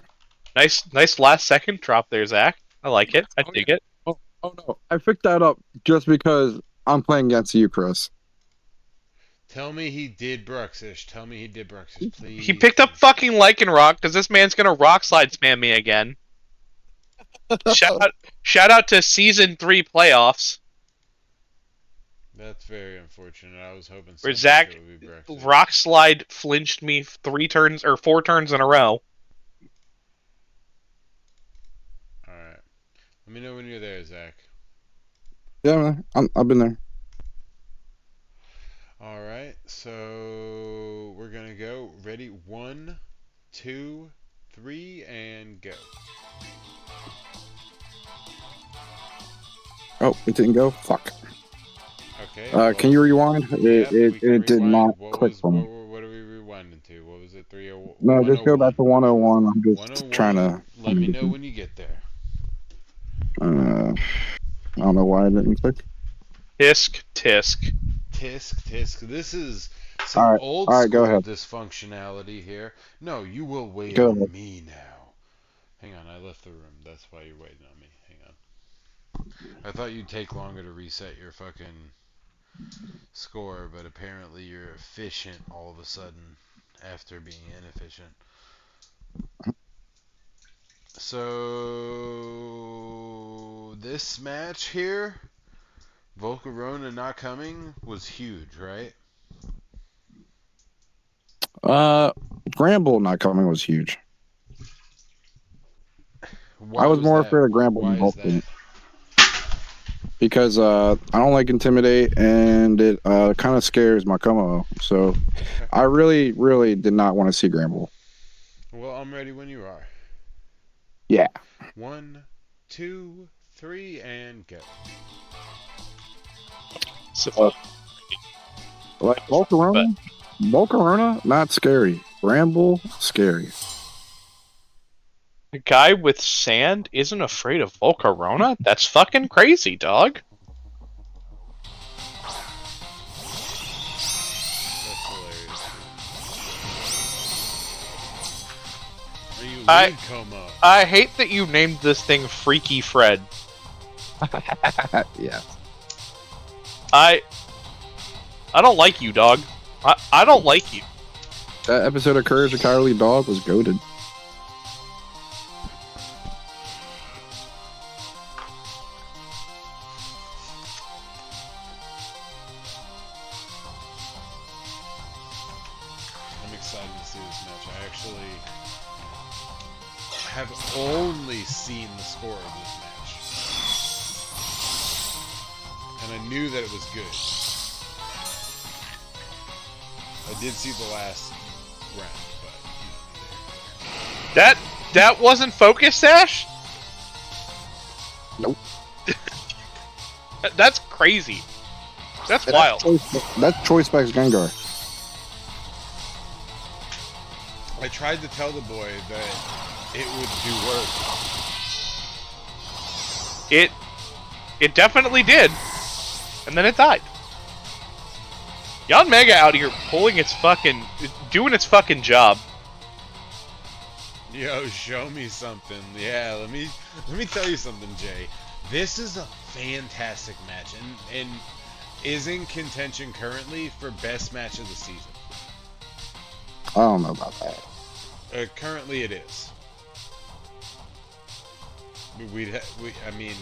Nice last second drop there, Zach. I like it. I Oh yeah. dig it. Oh no, I picked that up just because I'm playing against you, Chris. Tell me he did Bruxish. Tell me he did Bruxish, He please. picked up fucking Lycanroc because this man's gonna rock slide spam me again. Shout out to season 3 playoffs That's very unfortunate. I was hoping so where much Zach it would be Bruxish. rock slide flinched me 4 turns in a row. All right. Let me know when you're there, Zach. Yeah, I've been there. All right. So we're gonna go. Ready? 1, 2, 3, and go. Oh, it didn't go. Fuck. Okay. Can Well, you rewind? It yep. it, We can it did rewind. not click for me. What are we rewinding to? What was it? 30 No, just go back 101. to 101. I'm just trying 101. to. Let me know when you get there. I don't know why it didn't click. Tisk tisk. Tisk. This is some All old right, go school ahead. dysfunctionality here. No, you will wait Go on ahead. me now. Hang on, I left the room. That's why you're waiting on me. Hang on. I thought you'd take longer to reset your fucking score, but apparently you're efficient all of a sudden after being inefficient. So this match here, Volcarona not coming was huge, right? Granbull not coming was huge. I Why was was more that? afraid of Granbull Why than is Volcarona that? because I don't like intimidate, and it kind of scares my Como. So Okay. I really, really did not want to see Granbull. Well, I'm ready when you are. Yeah. 1, 2, 3, and go. So, Like but Volcarona. Volcarona, not scary. Bramble, scary. A guy with sand isn't afraid of Volcarona? That's fucking crazy, dog. That's hilarious. Are you I- lead Como? I hate that you named this thing Freaky Fred. Yeah. I don't like you, dog. I don't like you. That episode of Courage the Cowardly Dog was goated. I'm excited to see this match. I actually have only seen the score of this match. And I knew that it was good. I did see the last round, but That wasn't Focus Sash? Nope. That's crazy. That's wild. That's Choice Specs Gengar. I tried to tell the boy that it would do work. It definitely did. And then it died. Yon Mega out here doing its fucking job. Yo, show me something. Yeah, let me tell you something, Jay. This is a fantastic match and is in contention currently for best match of the season. I don't know about that. Currently, it is. I mean,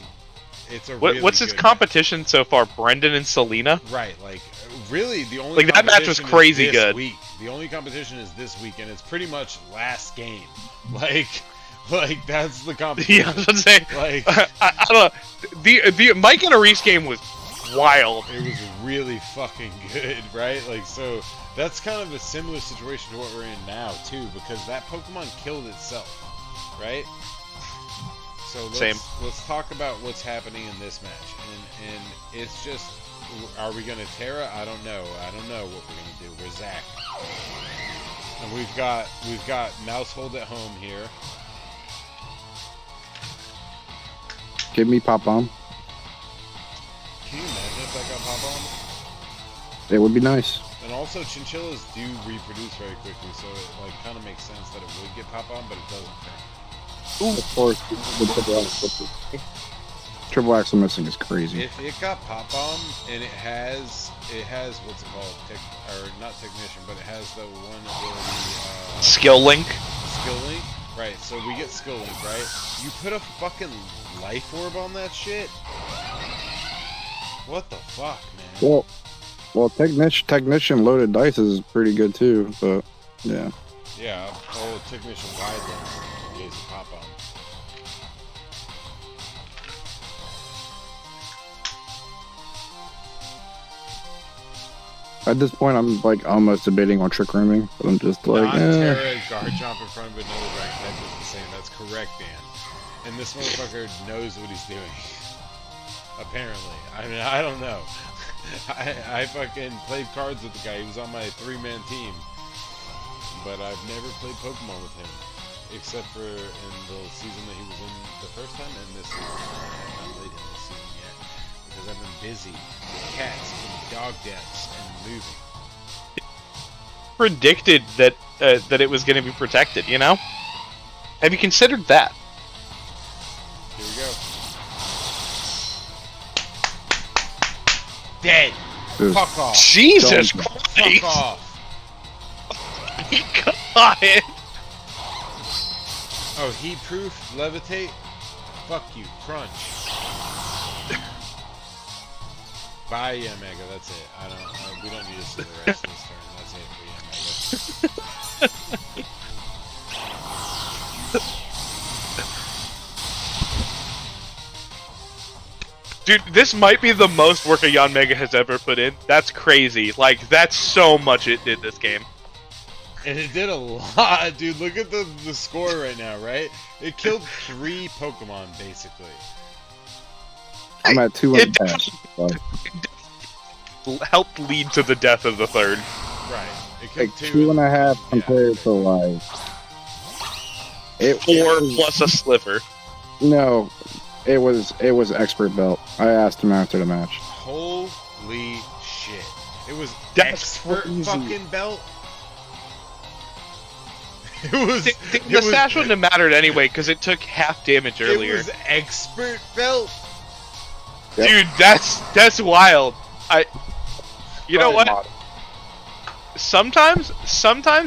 it's a really What's his good competition so far? Brendan and Selena? match. Right, like really the only Like, that match was competition is crazy this good. Week. The only competition is this week, and it's pretty much last game. Like that's the competition. Yeah, I was gonna say. Like I don't know. The Mike and Aris game was wild. it was really fucking good, right? Like, so that's kind of a similar situation to what we're in now too, because that Pokemon killed itself, right? So let's talk about what's happening in this match, and it's just, are we gonna Terra? I don't know what we're gonna do. We're Zach, and we've got Mousehold at home here. Give me Pop Bomb. Can you imagine if that got Pop Bomb? It would be nice. And also, chinchillas do reproduce very quickly, so it like kind of makes sense that it would get Pop Bomb, but it doesn't. Of course, Triple Axle missing is crazy. If it got Pop Bomb and it has what's it called? Not Technician, but it has the one ability. Skill Link. Skill Link. Right. So we get Skill Link, right? You put a fucking Life Orb on that shit. What the fuck, man? Well, Technician loaded dice is pretty good too, but yeah. Yeah. Oh, Technician wide then. In case of Pop Bomb. At this point, I'm like almost debating on Trick Rooming, but I'm just like, Non-Terra Guard Jump in front of another rank. That is the same. That's correct, Dan. And this motherfucker knows what he's doing. Apparently. I mean, I don't know. I fucking played cards with the guy. He was on my 3-man team. But I've never played Pokemon with him. Except for in the season that he was in the first time, and this season. I have not played him this season yet. Because I've been busy with cats and dog deaths and moving. Predicted that it was going to be protected. You know. Have you considered that? Here we go. Dead. Ugh. Fuck off. Jesus Don't- Christ! Fuck off. God. Oh, heat proof, levitate. Fuck you, crunch. Bye, yeah, Mega. That's it. We don't need to see the rest of this turn. That's it for yeah, Mega. Dude, this might be the most work a Yon Mega has ever put in. That's crazy. Like, that's so much it did this game. And it did a lot, dude. Look at the score right now, right? It killed 3 Pokemon, basically. I'm at 2 It and 10. So. helped lead to the death of the third. Right. It kick like 2 2.5 yeah, compared okay. to like it. 4 plus a sliver. No, it was expert belt. I asked him after the match. Holy shit! It was That's expert crazy. fucking belt. It was. The sash wouldn't have mattered anyway because it took half damage earlier. It was expert belt. Yep. Dude, that's wild. You know what? Mod. Sometimes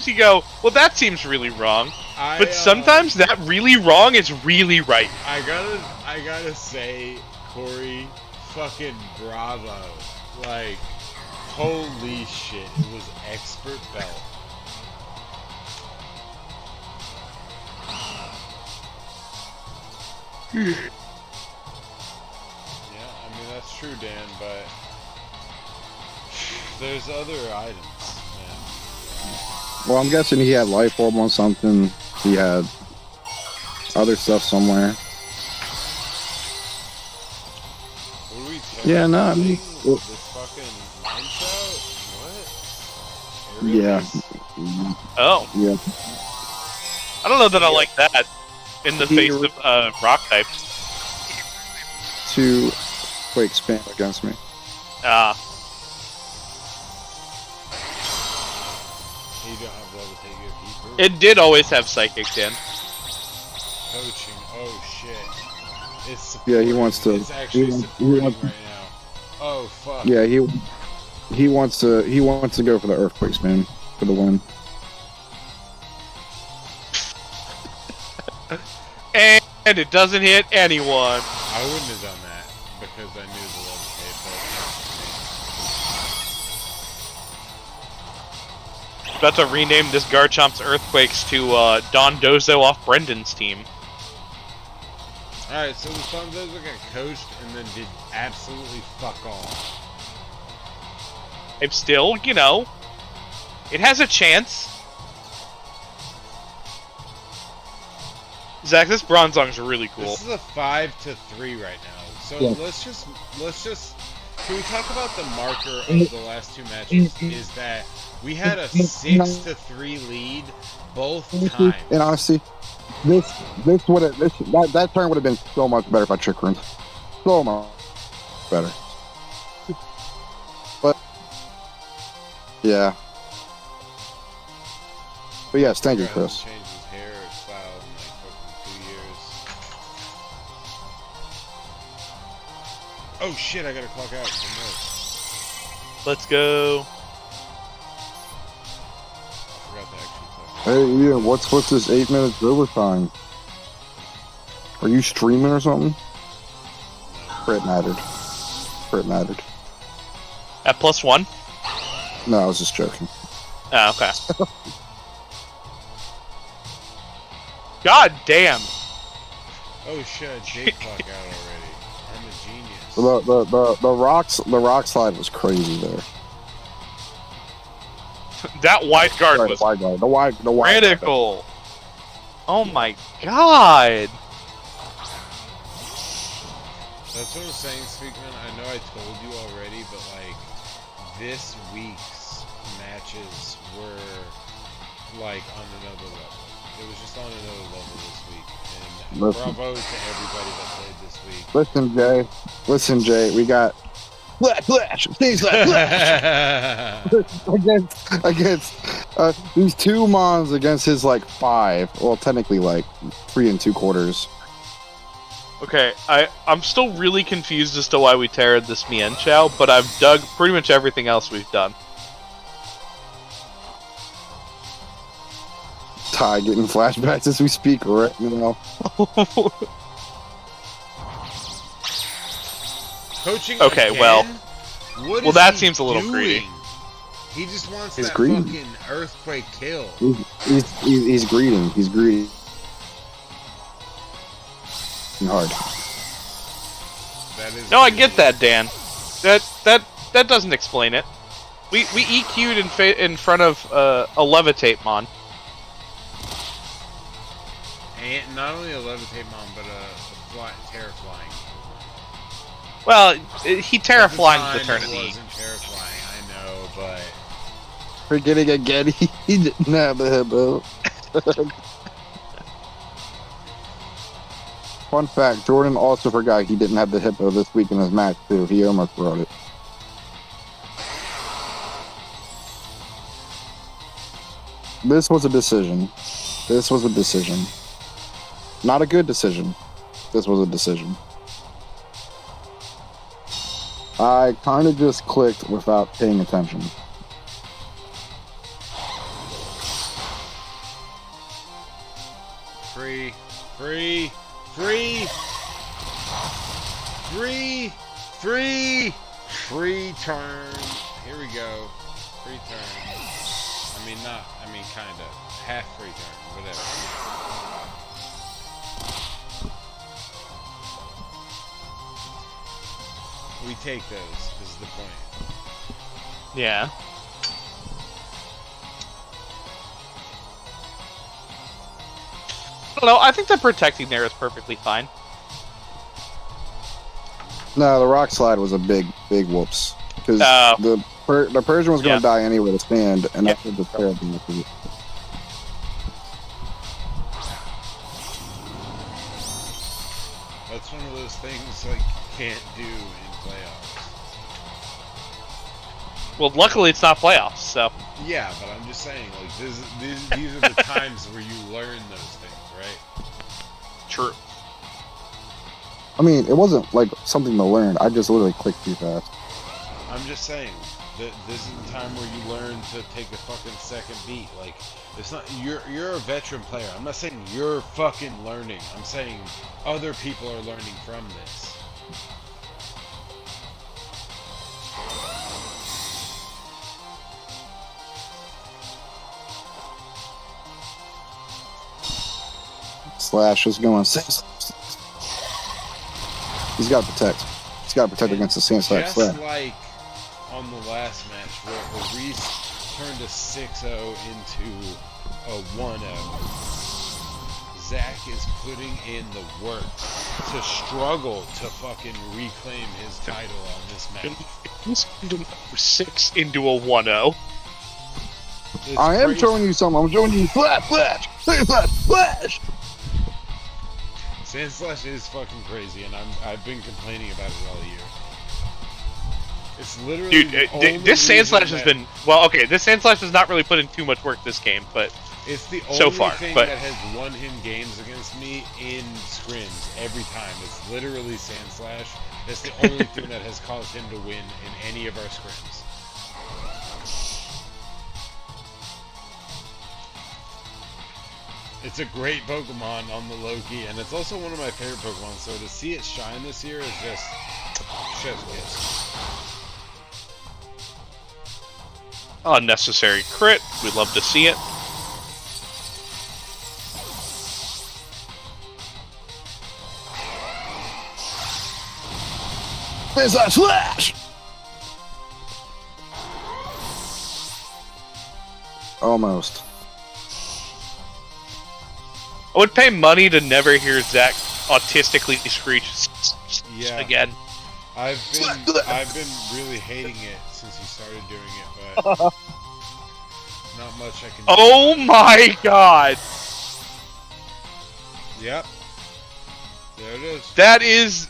you go, well, that seems really wrong. But I, sometimes that really wrong is really right. I gotta say, Corey, fucking bravo! Like, holy shit! It was expert belt. Yeah, I mean that's true, Dan, but there's other items, man. Well, I'm guessing he had life orb on something. He had other stuff somewhere. What are we Yeah, no, I mean, this fucking line shout? What? Aerial yeah, base? Oh, yeah. I don't know that I like that in the He- face of rock type. 2 quake spam against me. You don't have levitate your keeper. It did always have psychic, Dan. Coaching. Oh shit. It's Yeah, he wants to. It's actually he supporting wants- right now. Oh fuck. Yeah, he wants to go for the earthquake spam for the win. And it doesn't hit anyone. I wouldn't have done that because I knew the levitate, but About to rename this Garchomp's Earthquakes to Don Dozo off Brendan's team. alright, so the Sunzozo got coached and then did absolutely fuck all. It's still, you know, it has a chance. Zach, this Bronzong's really cool. This is a 5-3 right now. So Yeah. let's just can we talk about the marker of the last 2 matches? Is that we had a 6-3 lead both times. And honestly, that turn would have been so much better if I trick room. So much better. But yeah. But yes, thank you, Hasn't Chris. changed his hair or style in like fucking 2 years. Oh shit! I gotta clock out from this. Let's go. I forgot to actually clock out. Hey, Ian, what's this 8 minutes overtime? Are you streaming or something? It mattered. It mattered. At +1? No, I was just joking. Oh, okay. God damn. Oh shit! I did clock out already. I'm a genius. The rock slide was crazy there. That wide guard Right, was the wide guard. critical. Oh my god. That's what I'm saying, Speakman. I know I told you already, but like this week's matches were like on another level. It was just on another level this week, and bravo to everybody that played this week. Listen, Jay, we got flash, against these 2 mons against his like 5. Well, technically like 3 2/4. Okay, I'm still really confused as to why we teared this Mien Chow, but I've dug pretty much everything else we've done. Ty getting flashbacks as we speak right now. Coaching. Okay, again? well, What is that he seems a little doing? greedy. He just wants He's that greedy. fucking earthquake kill. He's greeting. He's greedy. Hard. That is. No, I get that, Dan. That doesn't explain it. We EQ'd in front of a levitate mon. And not only a levitate mon, but a terra flying. Well, he terraflined the At turn time, of the it E. wasn't terra flying, I know, but Forgetting again, he didn't have the hippo. Fun fact: Jordan also forgot he didn't have the hippo this week in his match too. He almost brought it. This was a decision. This was a decision. Not a good decision. This was a decision. I kind of just clicked without paying attention. Free, free, free, free, free, free turn. Here we go. Free turn. I mean, kinda. Half free turn, whatever. We take those, is the point. Yeah. I don't know. I think the protecting there is perfectly fine. No, the rock slide was a big whoops because the Persian was going to die anyway to stand, and that's what the player being defeated. That's one of those things like you can't do in playoffs. Well, luckily it's not playoffs, so. Yeah, but I'm just saying, like these are the times where you learn those things, right? True. I mean, it wasn't like something to learn. I just literally clicked too fast. I'm just saying that this is the time where you learn to take a fucking second beat. Like, it's not you're a veteran player. I'm not saying you're fucking learning. I'm saying other people are learning from this. Slash is going. He's got to protect. He's got to protect against the sand slash. Just like on the last match where Reese turned a 6-0 into a 1-0. Zach is putting in the work to struggle to fucking reclaim his title on this match. He's number 6 into a 1-0. I am showing you something. I'm showing you flash, flash. Sand Slash is fucking crazy, and I've been complaining about it all year. It's literally dude. This Sand Slash has been okay. This Sand Slash has not really put in too much work this game, but it's the so only far, thing that has won him games against me in scrims every time. It's literally Sand Slash. It's the only thing that has caused him to win in any of our scrims. It's a great Pokemon on the low-key, and it's also one of my favorite Pokemon, so to see it shine this year is just chef's kiss. Unnecessary crit. We'd love to see it. There's that flash! Almost. I would pay money to never hear Zach autistically screech again. I've been really hating it since he started doing it, but not much I can do. Oh my god! Yep. There it is. That is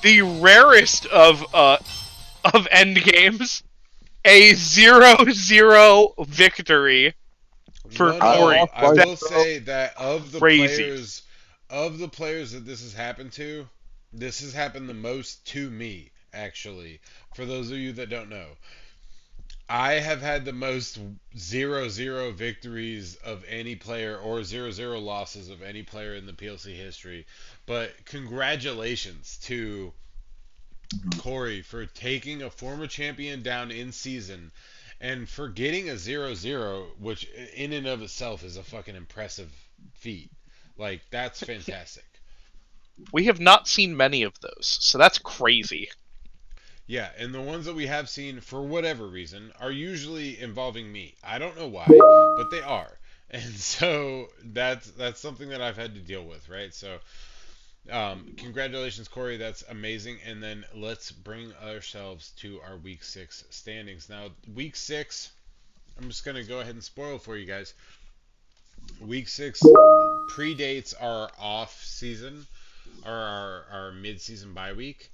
the rarest of end games. A 0-0 victory for Corey. I will say that of the crazy. players that this has happened to, this has happened the most to me, actually. For those of you that don't know, I have had the most 0-0 victories of any player or 0-0 losses of any player in the PLC history. But congratulations to Corey for taking a former champion down in season and for getting a 0-0, which in and of itself is a fucking impressive feat. Like, that's fantastic. We have not seen many of those, so that's crazy. Yeah, and the ones that we have seen, for whatever reason, are usually involving me. I don't know why, but they are. And so that's something that I've had to deal with, right? So congratulations, Corey. That's amazing. And then let's bring ourselves to our Week 6 standings. Now, Week 6, I'm just gonna go ahead and spoil for you guys. Week 6 predates our off season or our mid season bye week,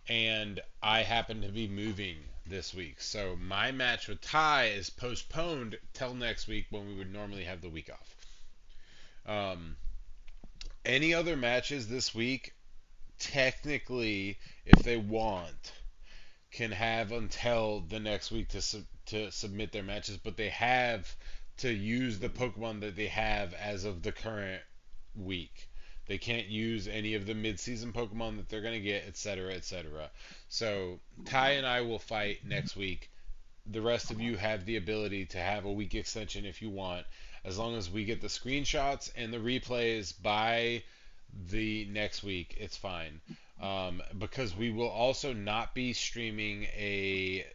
and I happen to be moving this week. So my match with Ty is postponed till next week when we would normally have the week off. Um, any other matches this week, technically, if they want, can have until the next week to submit their matches, but they have to use the Pokemon that they have as of the current week. They can't use any of the mid-season Pokemon that they're going to get, etc., etc. So Ty and I will fight next week. The rest of you have the ability to have a week extension if you want, as long as we get the screenshots and the replays by the next week. It's fine, because we will also not be streaming a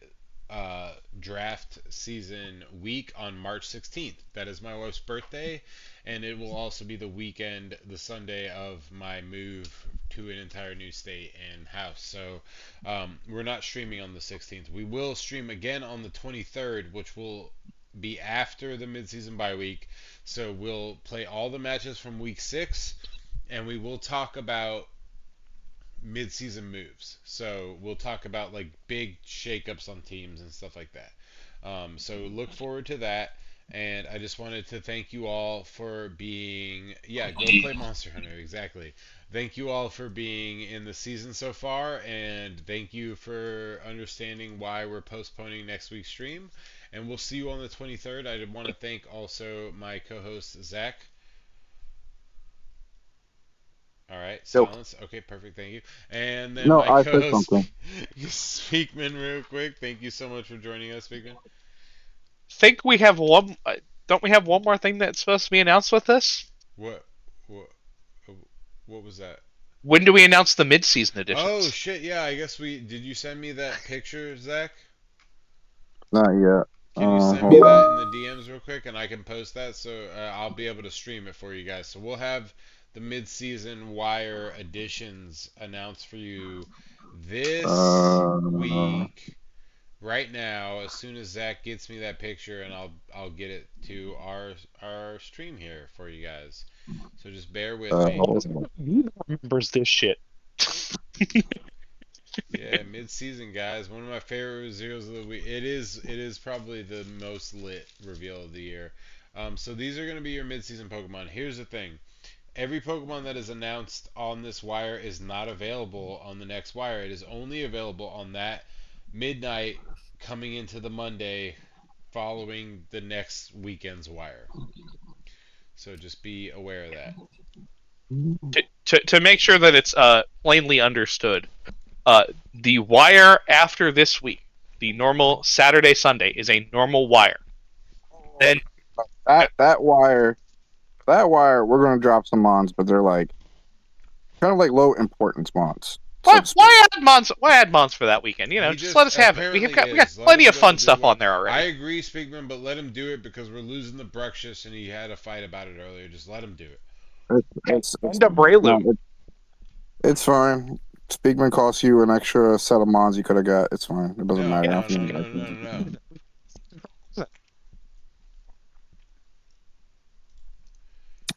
draft season week on March 16th. That is my wife's birthday, and it will also be the weekend, the Sunday of my move to an entire new state and house. So we're not streaming on the 16th. We will stream again on the 23rd, which will be after the midseason bye week. So we'll play all the matches from week 6, and we will talk about mid-season moves. So we'll talk about like big shakeups on teams and stuff like that. So look forward to that. And I just wanted to thank you all for being, yeah, go play Monster Hunter, exactly. Thank you all for being in the season so far, and thank you for understanding why we're postponing next week's stream. And we'll see you on the 23rd. I did want to thank also my co-host Zach. All right, Yo, silence. Okay, perfect. Thank you. And then no, my I said co-host something. Speakman, real quick. Thank you so much for joining us, Speakman. Think we have one. Don't we have one more thing that's supposed to be announced with this? What, what, what was that? When do we announce the mid-season Oh editions? shit! Yeah, I guess we did. You send me that picture, Zach? Not yet. Can you send me Hold that on. in the DMs real quick, and I can post that so I'll be able to stream it for you guys. So we'll have the mid-season wire additions announced for you this Uh, week right now as soon as Zach gets me that picture, and I'll get it to our stream here for you guys. So just bear with me. hold on. Who remembers this shit? Yeah, mid-season guys, one of my favorite zeros of the week. It is probably the most lit reveal of the year. So these are going to be your mid-season Pokemon. Here's the thing. Every Pokemon that is announced on this wire is not available on the next wire. It is only available on that midnight coming into the Monday following the next weekend's wire. So just be aware of that. To make sure that it's plainly understood, the wire after this week, the normal Saturday Sunday, is a normal wire. Then That wire, we're gonna drop some mons, but they're like kind of like low importance mons, so to speak. why add mons? Why add mons for that weekend? You know, He just let us have it. apparently We got is. Let plenty him of go fun do stuff what on there I already. agree, Speakman, but let him do it because we're losing the Bruxish and he had a fight about it earlier. Just let him do it. It's And a no, Breloom. it's fine. Speakman costs you an extra set of mons you could have got. It's fine. It doesn't No, matter. no, I no, think no, no, no, no.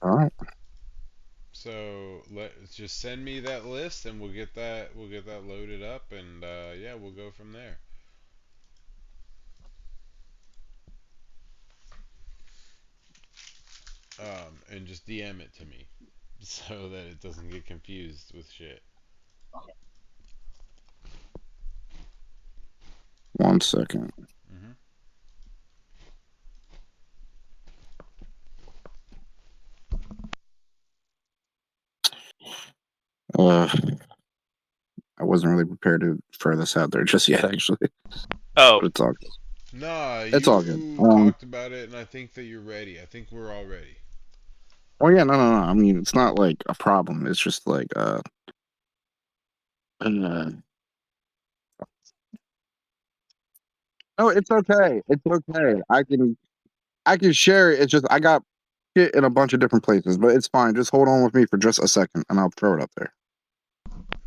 all right. So just send me that list and we'll get that loaded up, and yeah, we'll go from there. And just DM it to me so that it doesn't get confused with shit. 1 second. Hmm. Uh, I wasn't really prepared to throw this out there just yet, actually. Oh, But it's all good. Nah, It's all good. you talked about it, and I think that you're ready. I think we're all ready. Oh yeah, no. I mean, it's not like a problem. It's just like uh no, it's okay. It's okay. I can share it. It's just I got in a bunch of different places, but it's fine. Just hold on with me for just a second, and I'll throw it up there.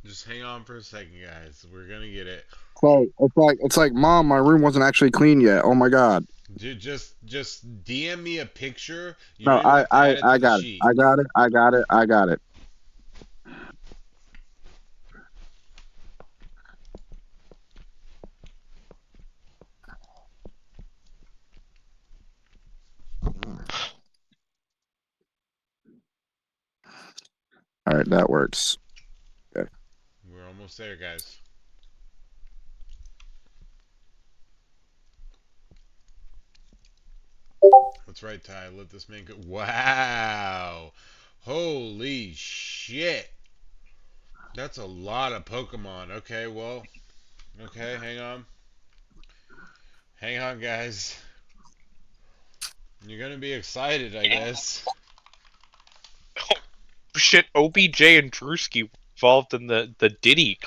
Just hang on for a second, guys. We're gonna get it. It's like, Mom, my room wasn't actually clean yet. Oh my god. Just DM me a picture. You No, don't even have to add it I to the got it. sheet. I got it. I got it. I got it. All right, that works. Okay. We're almost there, guys. That's right, Ty. Let this man go. Wow. Holy shit. That's a lot of Pokemon. Okay, well. Okay, hang on. Hang on, guys. You're gonna be excited, I guess. Shit, OBJ and Drewski were involved in the Diddy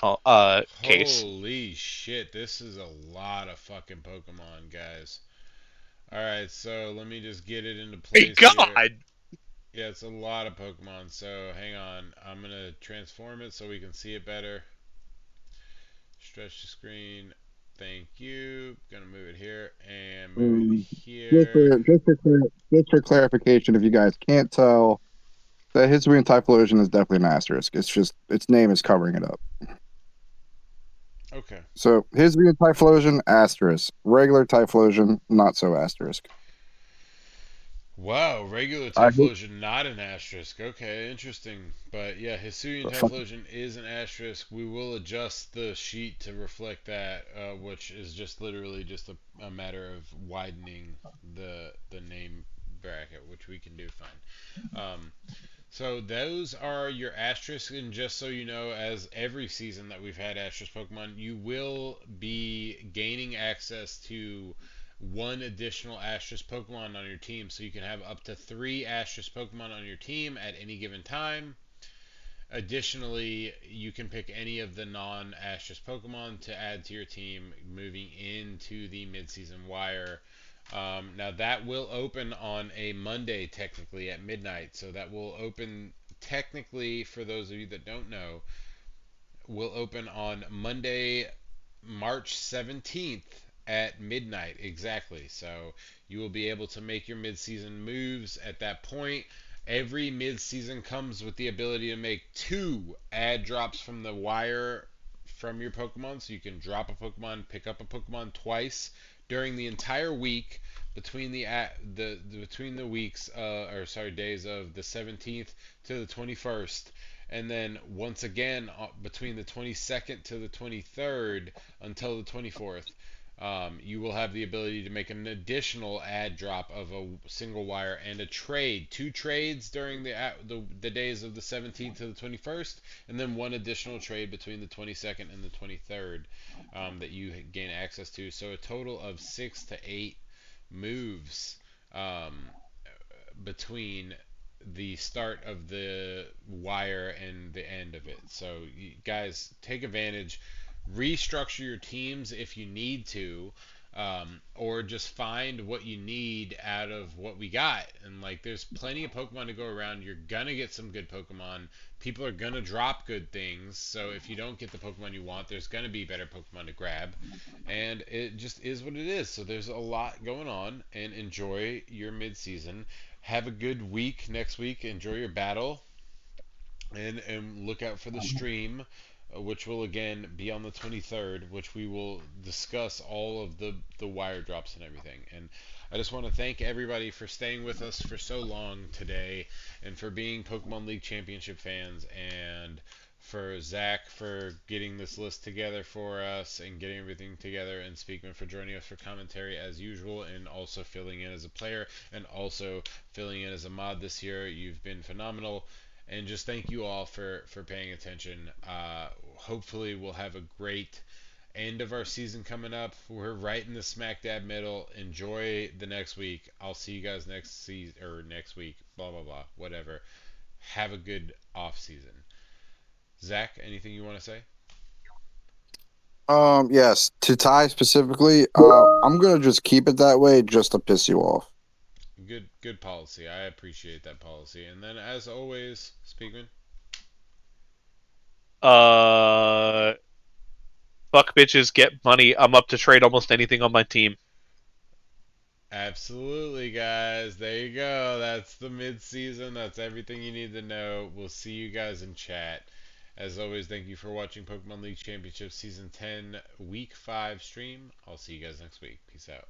case. Holy shit. This is a lot of fucking Pokemon, guys. Alright, so let me just get it into My place here. God! Yeah, it's a lot of Pokemon, so hang on. I'm gonna transform it so we can see it better. Stretch the screen. Thank you. Gonna move it here and move it Mm, here. just for clarification, if you guys can't tell, the Hisuian Typhlosion is definitely an asterisk. It's just its name is covering it up. Okay. So Hisuian Typhlosion, asterisk. Regular Typhlosion, not so asterisk. Wow, regular I hate Typhlosion, not an asterisk. Okay, interesting. But yeah, Hisuian the fuck. Typhlosion is an asterisk. We will adjust the sheet to reflect that, which is just literally just a matter of widening the name bracket, which we can do fine. So those are your asterisks, and just so you know, as every season that we've had asterisk Pokemon, you will be gaining access to one additional asterisk Pokemon on your team. So you can have up to 3 asterisk Pokemon on your team at any given time. Additionally, you can pick any of the non-asterisk Pokemon to add to your team moving into the midseason wire. Now that will open on a Monday technically at midnight, so that will open technically for those of you that don't know, will open on Monday, March 17th at midnight exactly. So you will be able to make your midseason moves at that point. Every midseason comes with the ability to make 2 add drops from the wire from your Pokemon. So you can drop a Pokemon, pick up a Pokemon twice during the entire week between the weeks or sorry days of the 17th to the 21st, and then once again between the 22nd to the 23rd until the 24th. You will have the ability to make an additional add drop of a single wire and a trade, 2 trades during the days of the 17th to the 21st, and then one additional trade between the 22nd and the 23rd that you gain access to. So a total of 6 to 8 moves um, between the start of the wire and the end of it. So, you guys, take advantage. Restructure your teams if you need to, or just find what you need out of what we got. And like, there's plenty of Pokemon to go around. You're gonna get some good Pokemon. People are gonna drop good things. So if you don't get the Pokemon you want, there's gonna be better Pokemon to grab. And it just is what it is. So there's a lot going on, and enjoy your mid-season. Have a good week next week. Enjoy your battle, and look out for the stream, which will again be on the 23rd, which we will discuss all of the wire drops and everything. And I just want to thank everybody for staying with us for so long today, and for being Pokemon League Championship fans, and for Zach for getting this list together for us and getting everything together, and Speakman for joining us for commentary as usual, and also filling in as a player and also filling in as a mod this year. You've been phenomenal, and just thank you all for paying attention. Hopefully, we'll have a great end of our season coming up. We're right in the smack dab middle. Enjoy the next week. I'll see you guys next season or next week. Blah blah blah. Whatever. Have a good off season. Zach, anything you want to say? Yes, to Ty specifically, I'm gonna just keep it that way just to piss you off. Good policy. I appreciate that policy. And then as always, Speakman. Fuck bitches, get money. I'm up to trade almost anything on my team. Absolutely, guys. There you go. That's the mid-season. That's everything you need to know. We'll see you guys in chat. As always, thank you for watching Pokemon League Championship Season 10 Week 5 stream. I'll see you guys next week. Peace out.